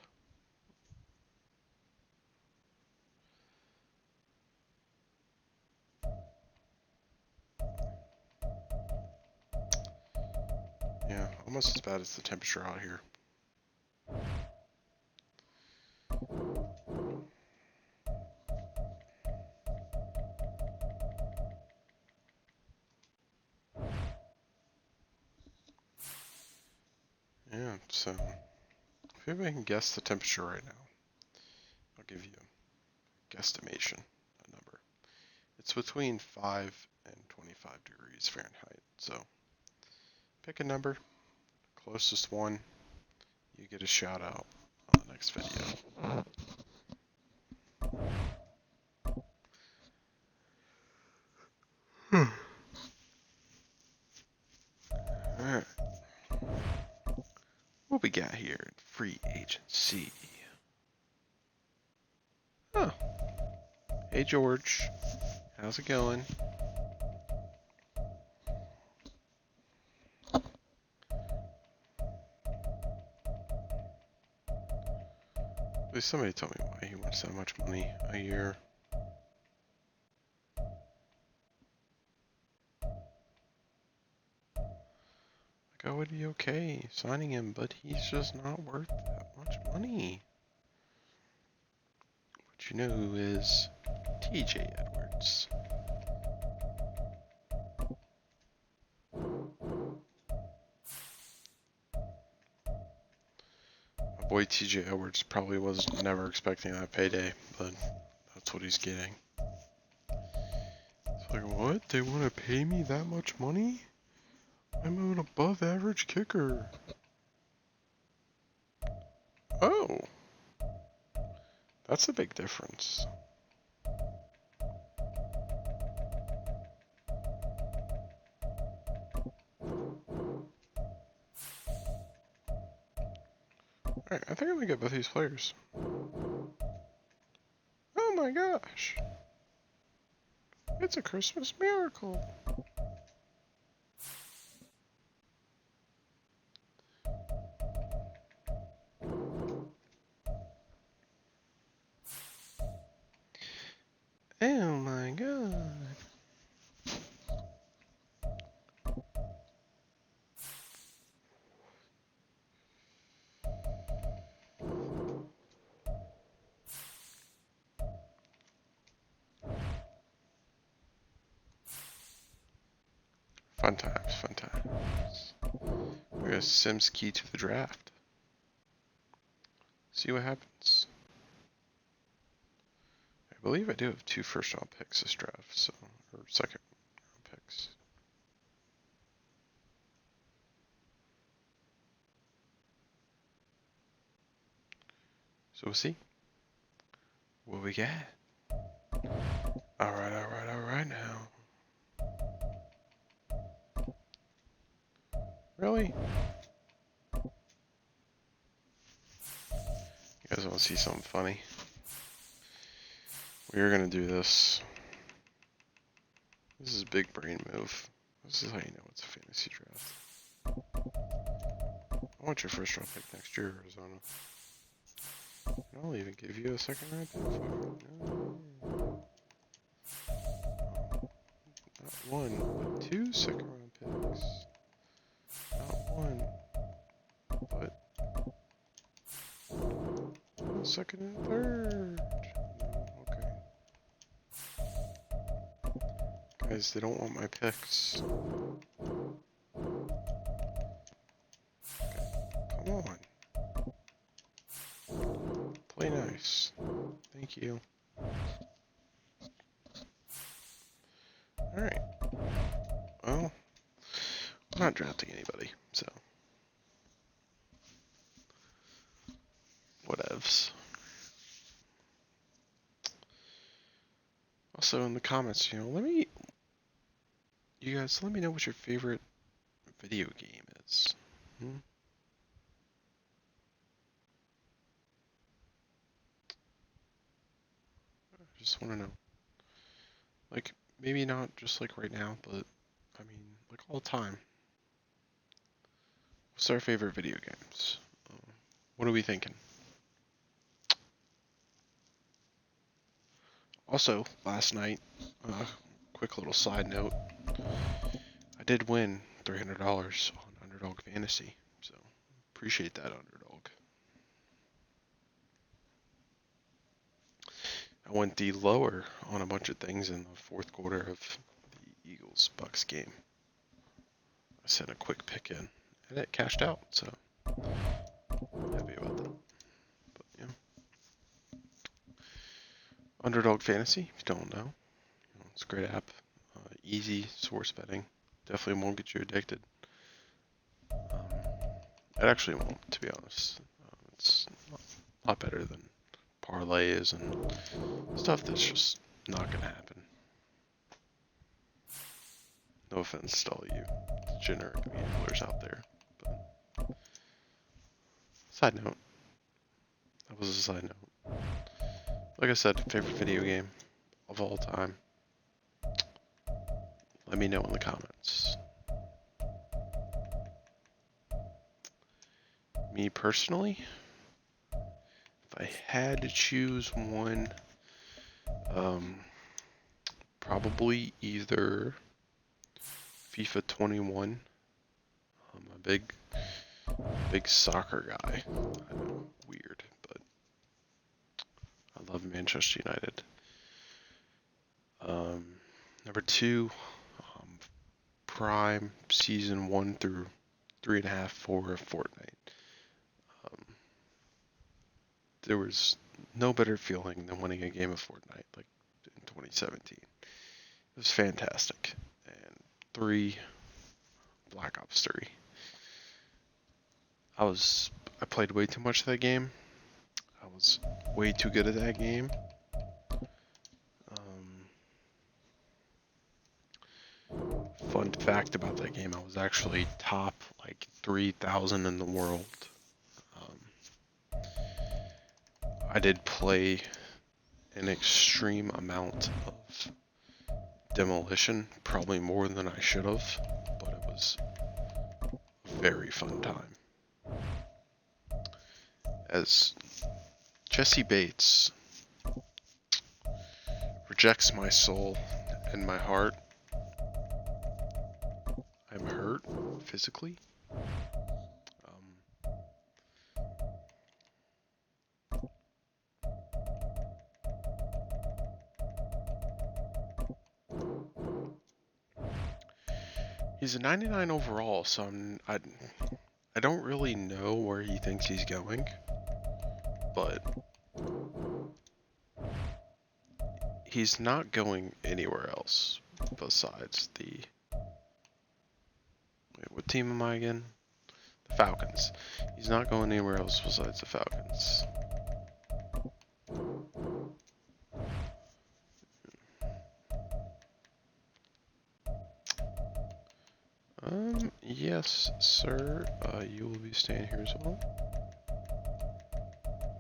Yeah, almost as bad as the temperature out here. Yeah, so if anybody can guess the temperature right now, I'll give you a guesstimation, a number. It's between 5 and 25 degrees Fahrenheit. So pick a number, closest one, you get a shout out on the next video. Alright. What we got here in free agency? Oh. Hey George. How's it going? Please somebody tell me why he wants that much money a year. Like, I would be okay signing him, but he's just not worth that much money. But you know who is TJ Edwards. My boy TJ Edwards probably was never expecting that payday, but that's what he's getting. It's like, what? They want to pay me that much money? I'm an above average kicker. Oh. That's a big difference. Alright, I think I'm gonna get both these players. Oh my gosh. It's a Christmas miracle. Oh my god. Fun times, fun times. We're gonna Sims key to the draft. See what happens. I believe I do have 2 first-round picks this draft, so or second-round picks. So we'll see what we got. Alright now. Really? You guys want to see something funny? We are gonna do this. This is a big brain move. This is how you know it's a fantasy draft. I want your first round pick next year, Arizona. And I'll even give you a second round pick for it. No. Not one, but 2 second round picks. Not one, but a second and third. No, okay. Guys, they don't want my picks. Okay, come on. Play nice. Thank you. Alright. Well, I'm not drafting anybody, so. Whatevs. Also in the comments, you guys let me know what your favorite video game is. Hmm? I just want to know. Like, maybe not just like right now, but I mean, like all the time. What's our favorite video games? What are we thinking? Also, last night, quick little side note, I did win $300 on Underdog Fantasy, so appreciate that, Underdog. I went the lower on a bunch of things in the fourth quarter of the Eagles-Bucks game. I sent a quick pick in, and it cashed out, so happy about that. But yeah, Underdog Fantasy, if you don't know, it's a great app, easy source betting. Definitely won't get you addicted. It actually won't, to be honest. It's a lot better than parlays and stuff that's just not gonna happen. No offense to all you degenerate gamblers out there, but side note. That was a side note. Like I said, favorite video game of all time. Let me know in the comments. Me personally, if I had to choose one, probably either FIFA 21. I'm a big soccer guy. I know, weird, but I love Manchester United. Number 2, Prime Season 1 through 3.5, 4 of Fortnite. There was no better feeling than winning a game of Fortnite like in 2017. It was fantastic. And 3, Black Ops 3. I played way too much of that game. I was way too good at that game. Fun fact about that game, I was actually top like 3,000 in the world. I did play an extreme amount of demolition, probably more than I should have, but it was a very fun time. As Jesse Bates rejects my soul and my heart, I'm hurt physically. He's a 99 overall, so I don't really know where he thinks he's going, but he's not going anywhere else besides the... Wait, what team am I again? The Falcons. He's not going anywhere else besides the Falcons. Yes, sir. You will be staying here as well.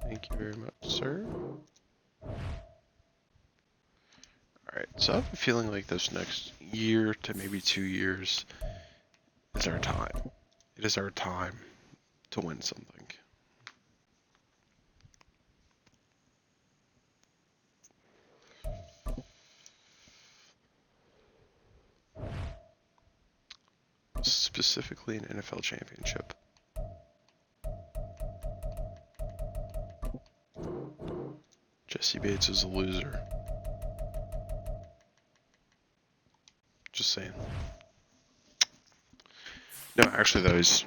Thank you very much, sir. Alright, so I have a feeling like this next year to maybe 2 years is our time. It is our time to win something. Specifically an NFL championship. Jesse Bates is a loser. Just saying. No, actually, though, he's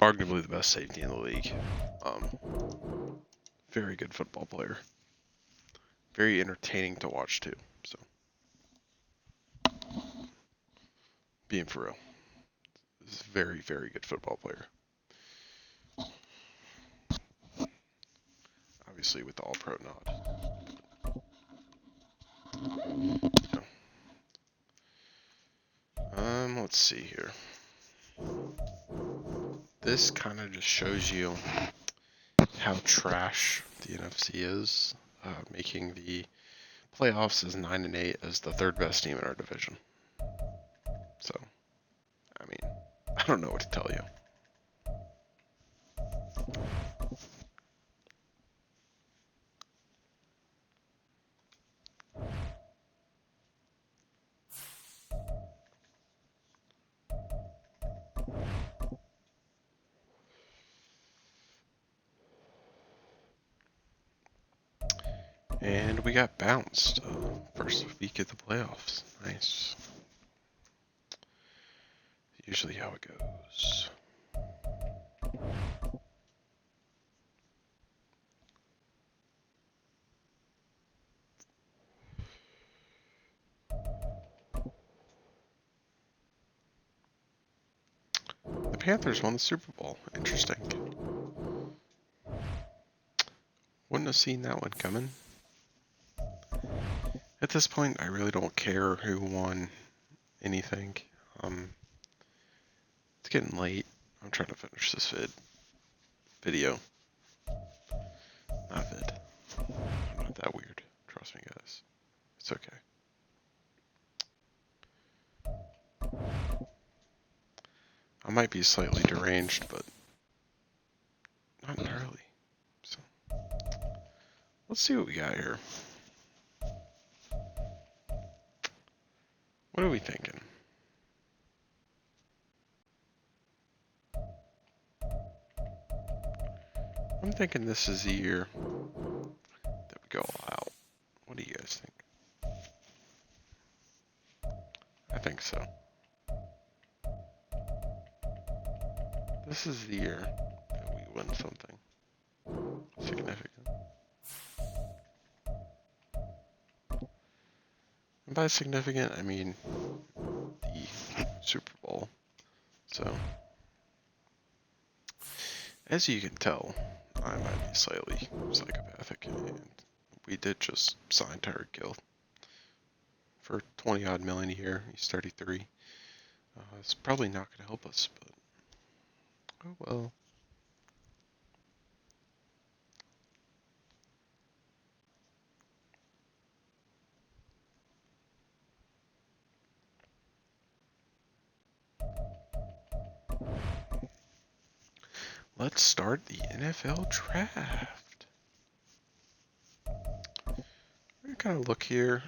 arguably the best safety in the league. Very good football player. Very entertaining to watch, too. So, being for real. He's a very, very good football player. Obviously, with the All-Pro nod. Let's see here. This kind of just shows you how trash the NFC is, making the playoffs as 9-8 as the third best team in our division. So, I mean, I don't know what to tell you. And we got bounced first week of the playoffs. Nice. Usually how it goes. The Panthers won the Super Bowl. Interesting. Wouldn't have seen that one coming. At this point, I really don't care who won anything. It's getting late. I'm trying to finish this video. Not vid. I'm not that weird. Trust me, guys. It's okay. I might be slightly deranged, but not entirely. So, let's see what we got here. What are we thinking? I'm thinking this is the year that we go all out. What do you guys think? I think so. This is the year that we win something significant. And by significant, I mean the Super Bowl. So, as you can tell, I might be slightly psychopathic, and we did just sign Tyreek Hill for 20 odd million a year. He's 33. It's probably not going to help us, but oh well. Let's start the NFL draft. We're gonna kind of look here,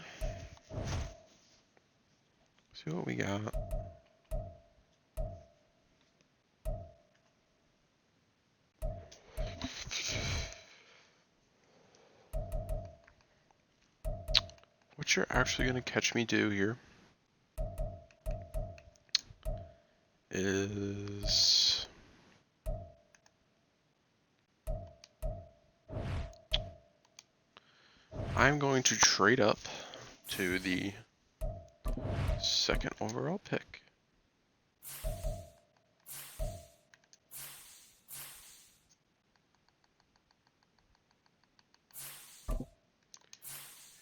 see what we got. What you're actually gonna catch me do here is I'm going to trade up to the second overall pick.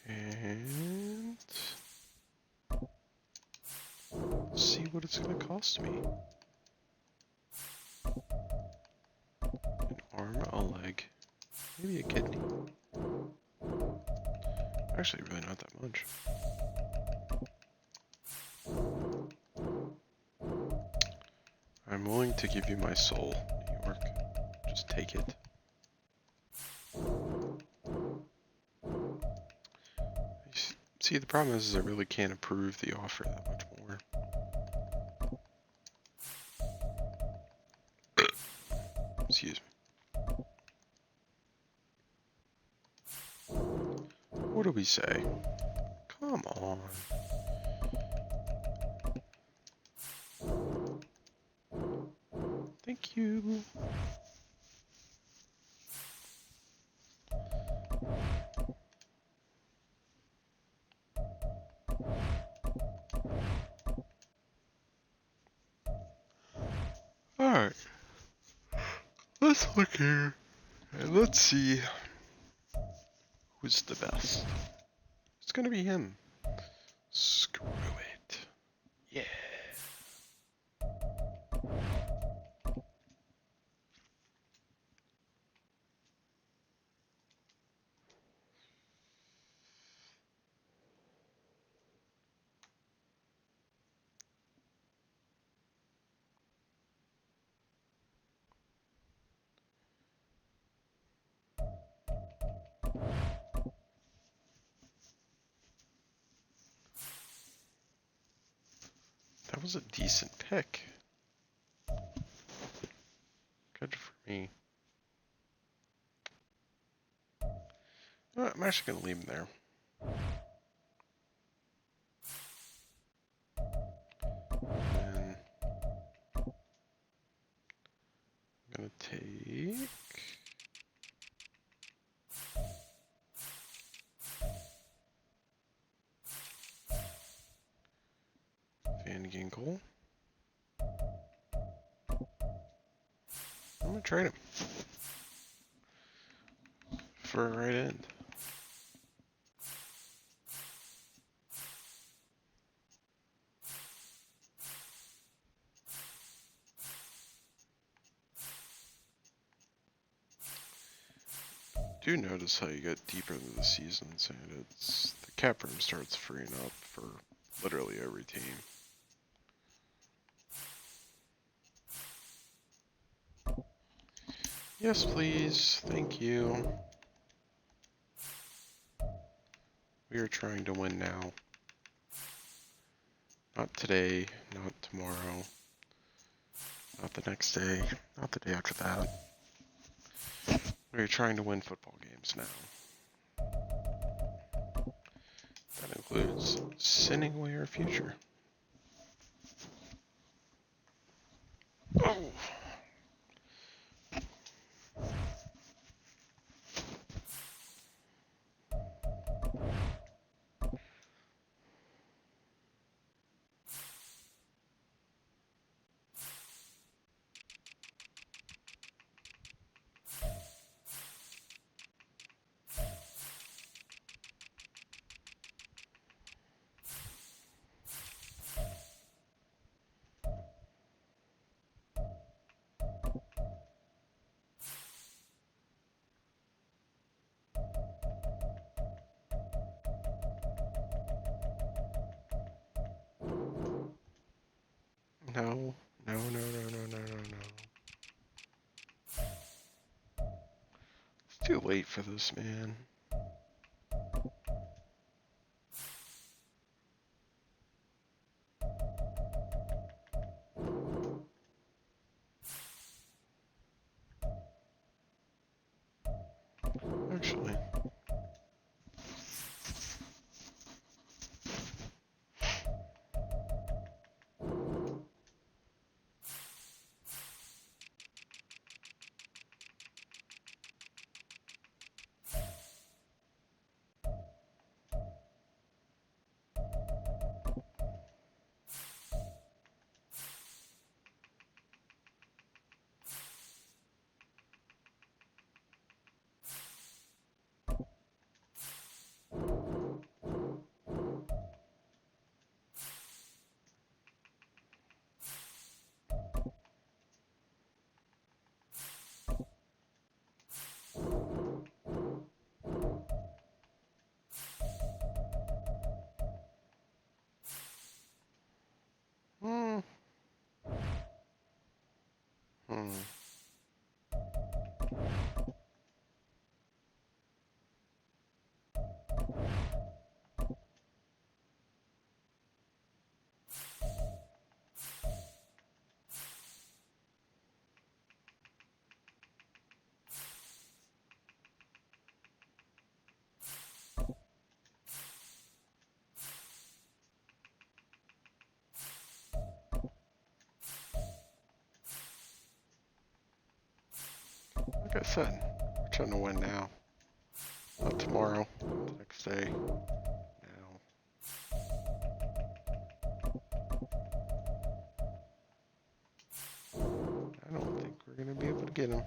And see what it's going to cost me. An arm, a leg, maybe a kidney. Actually, really not that much. I'm willing to give you my soul, New York. Just take it. See, the problem is I really can't approve the offer that much more. Excuse me. What do we say? Come on. Thank you. Alright. Let's look here. And let's see who's the best. Let's gonna be him. Screw it. Yeah. That was a decent pick. Good for me. I'm actually going to leave him there. And I'm going to take... Van Ginkel. I'm going to trade him for a right end. Do notice how you get deeper into the seasons and the cap room starts freeing up for literally every team. Yes, please. Thank you. We are trying to win now. Not today, not tomorrow, not the next day, not the day after that. We are trying to win football games now. That includes sending away our future. Oh! No, no, no, no, no, no, no, no. It's too late for this, man. Actually. Hmm. Hmm. Like I said, we're trying to win now. Not tomorrow, the next day. Now. I don't think we're going to be able to get him.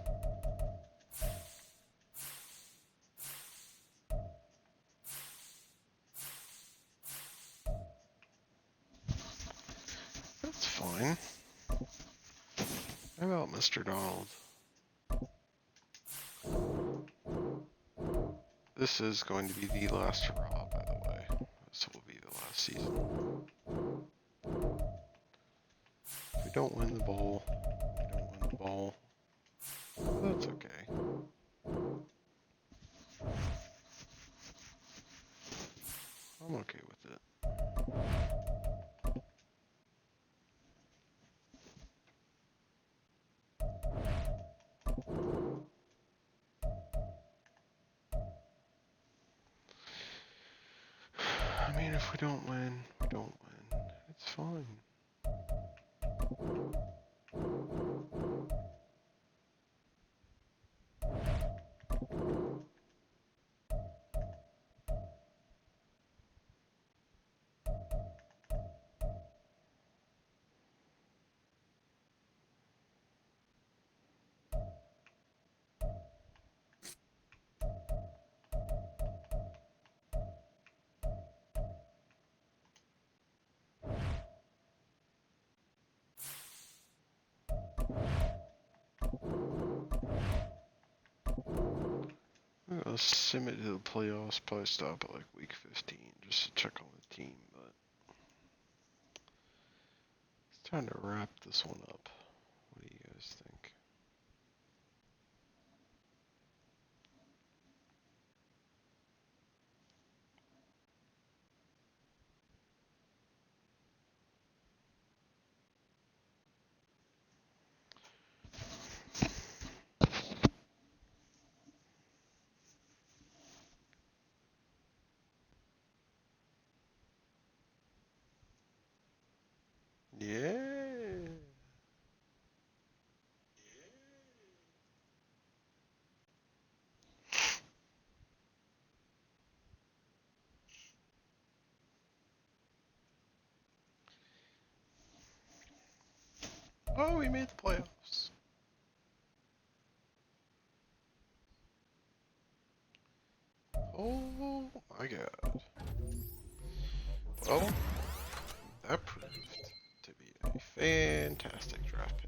Mr. Donald. This is going to be the last hurrah, by the way. This will be the last season. If we don't win the bowl, that's okay. I'm okay with it. I mean, if we don't win, we don't win. It's fine. I'll sim it to the playoffs, probably stop at like week 15 just to check on the team, but it's time to wrap this one up. What do you guys think? Yeah. Oh, we made the playoffs. Oh my god. Well, that proved to be a fantastic draft pick.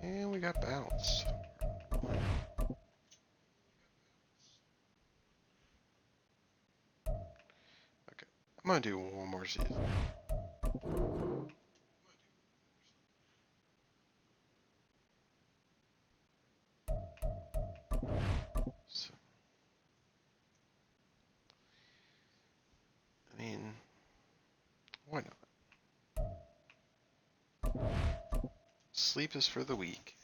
And we got bounced. Okay, I'm gonna do one more season. So, I mean, why not? Sleep is for the weak.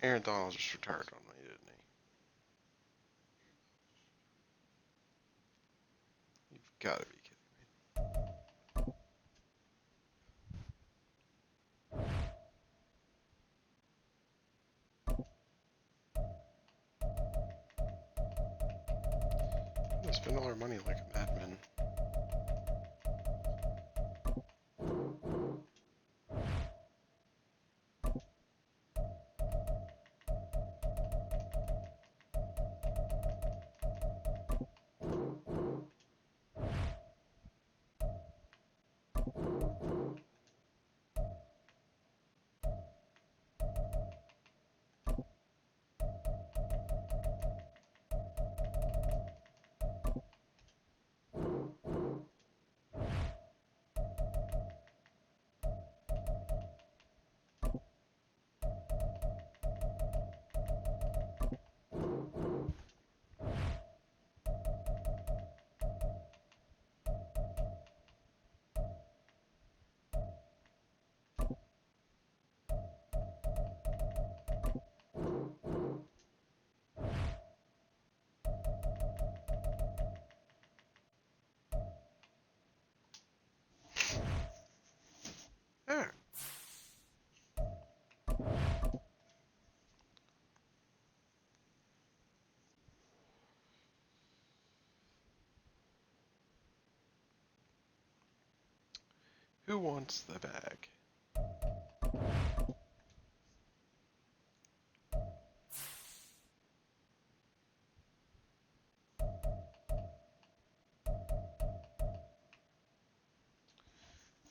Aaron Donald just retired on me, didn't he? You've got to be kidding me. They spend all our money like a madman. Who wants the bag?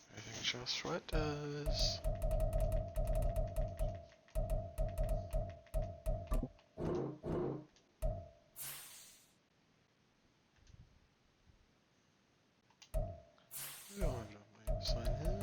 I think Joshua does. I don't have enough money to sign him.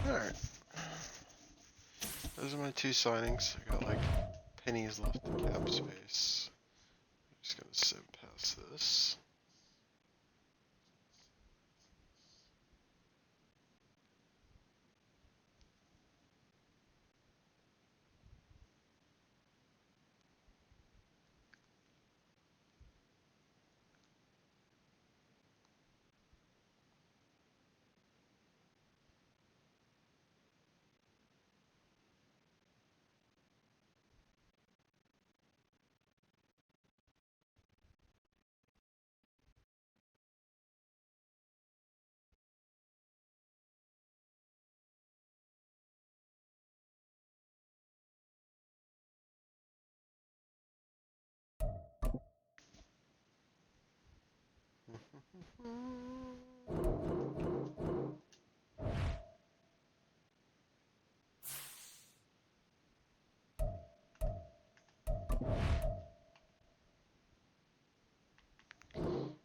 Alright. Those are my two signings. I got like pennies left in cap space. I'm just gonna sim past this.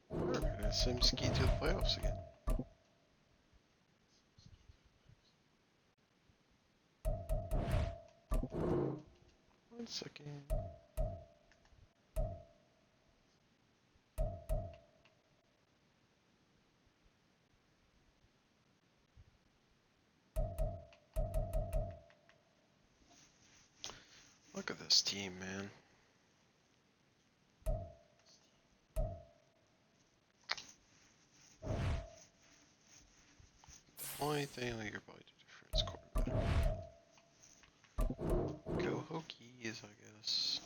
We're gonna sim ski to the playoffs again. One second. Look at this team, man. The only thing that you're probably the difference quarterback. Go Hokies, I guess.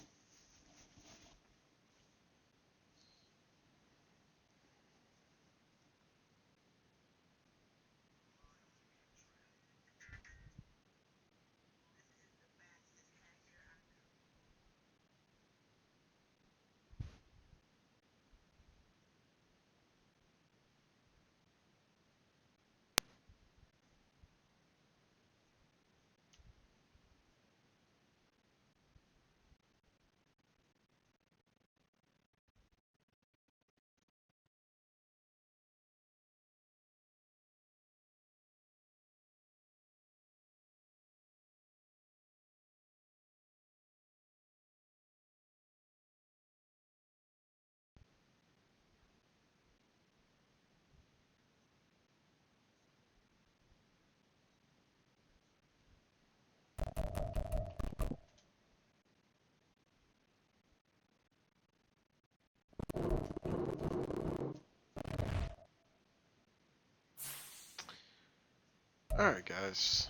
Alright, guys.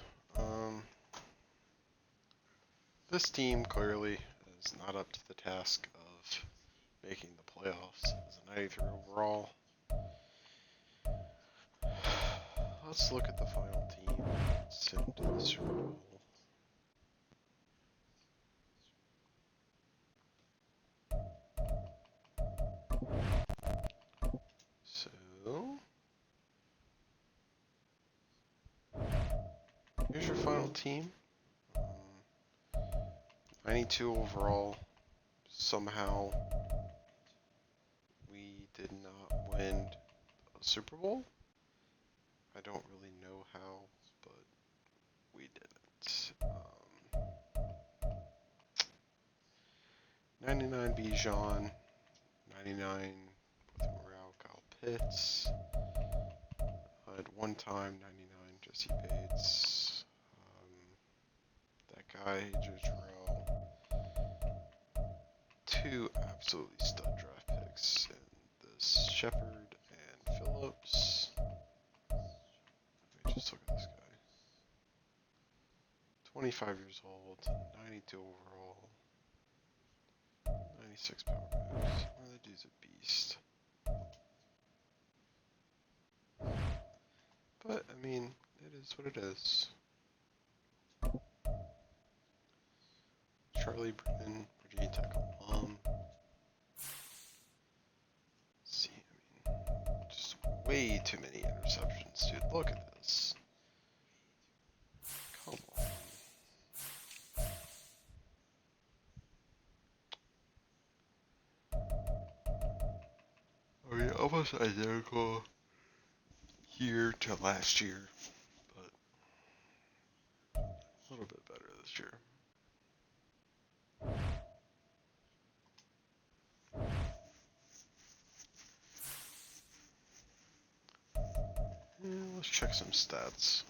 This team clearly is not up to the task of making the playoffs. It's a 93 overall. Let's look at the final team. Sim to the Super Bowl. So, here's your final team. 92 overall. Somehow, we did not win a Super Bowl. I don't really know how, but we didn't. 99 Bijan, 99 with Morale, Kyle Pitts. At one time, 99 Jesse Bates. That guy, Joe Terrell. two absolutely stud draft picks in this Shepard and Phillips. Let me just look at this guy. 25 years old, 92 overall, 96 power moves. Well, that dude's a beast. But, I mean, it is what it is. Charlie Brennan, Virginia Tech alum. See, I mean, just way too many interceptions, dude. Look at this. Come on. I mean, almost identical year to last year, but a little bit better this year. Yeah, let's check some stats.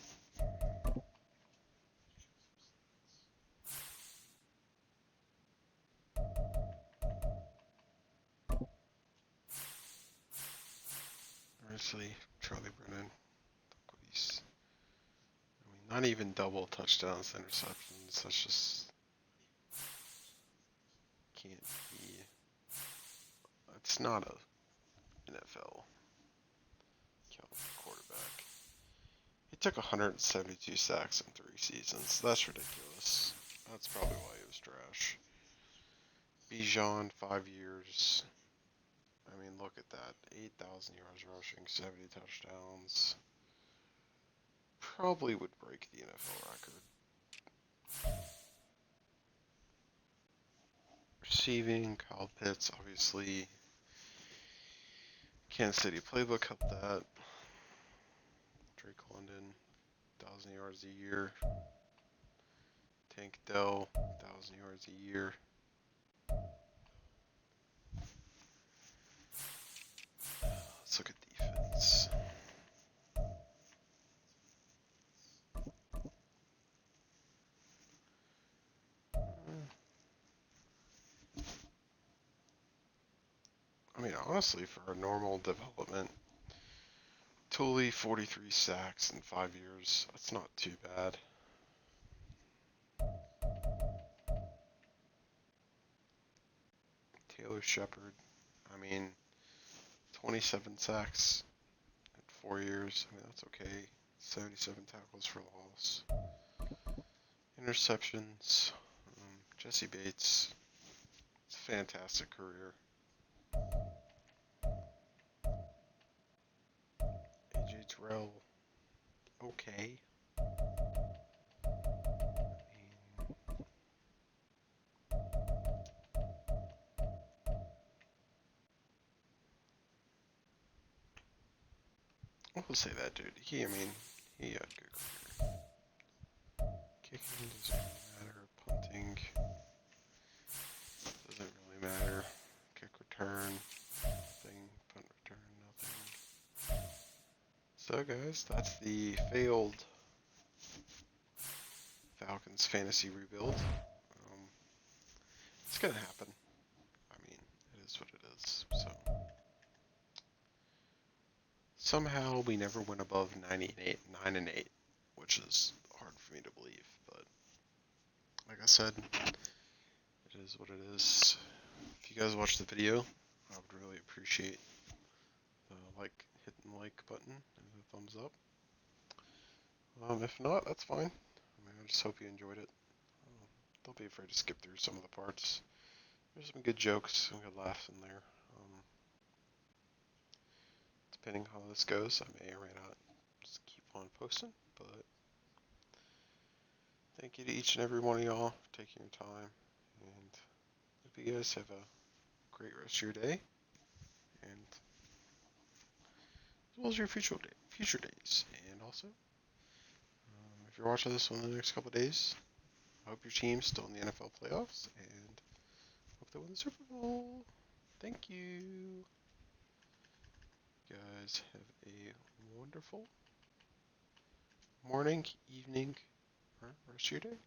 Honestly, Charlie Brennan, look what he's. I mean, not even double touchdowns, interceptions. That's just can't be. It's not a NFL quarterback. He took 172 sacks in 3 seasons. That's ridiculous. That's probably why he was trash. Bijan, 5 years. I mean, look at that. 8,000 yards rushing, 70 touchdowns. Probably would break the NFL record. Receiving, Kyle Pitts, obviously. Kansas City playbook helped that. Drake London, 1,000 yards a year. Tank Dell, 1,000 yards a year. Let's look at defense. I mean, honestly, for a normal development, Tully, 43 sacks in 5 years. That's not too bad. Taylor Shepard, I mean, 27 sacks in 4 years. I mean, that's okay. 77 tackles for loss. Interceptions. Jesse Bates, it's a fantastic career. AJ Terrell, okay. We'll say that, dude. He had a good career. Kicking doesn't really matter. Punting doesn't really matter. Kick return, nothing. Punt return, nothing. So, guys, that's the failed Falcons fantasy rebuild. It's gonna happen. I mean, it is what it is. So, somehow we never went above 9-8, which is hard for me to believe. But like I said, it is what it is. If you guys watch the video, I would really appreciate the hitting the like button and the thumbs up. If not, that's fine. I mean, I just hope you enjoyed it. Don't be afraid to skip through some of the parts. There's some good jokes, some good laughs in there. Depending how this goes, I may or may not just keep on posting. But thank you to each and every one of y'all for taking your time. And hope you guys have a great rest of your day. And as well as your future days. And also, if you're watching this one in the next couple of days, I hope your team's still in the NFL playoffs and hope they win the Super Bowl. Thank you. You guys have a wonderful morning, evening, or rest of your day.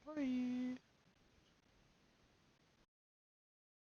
Bye.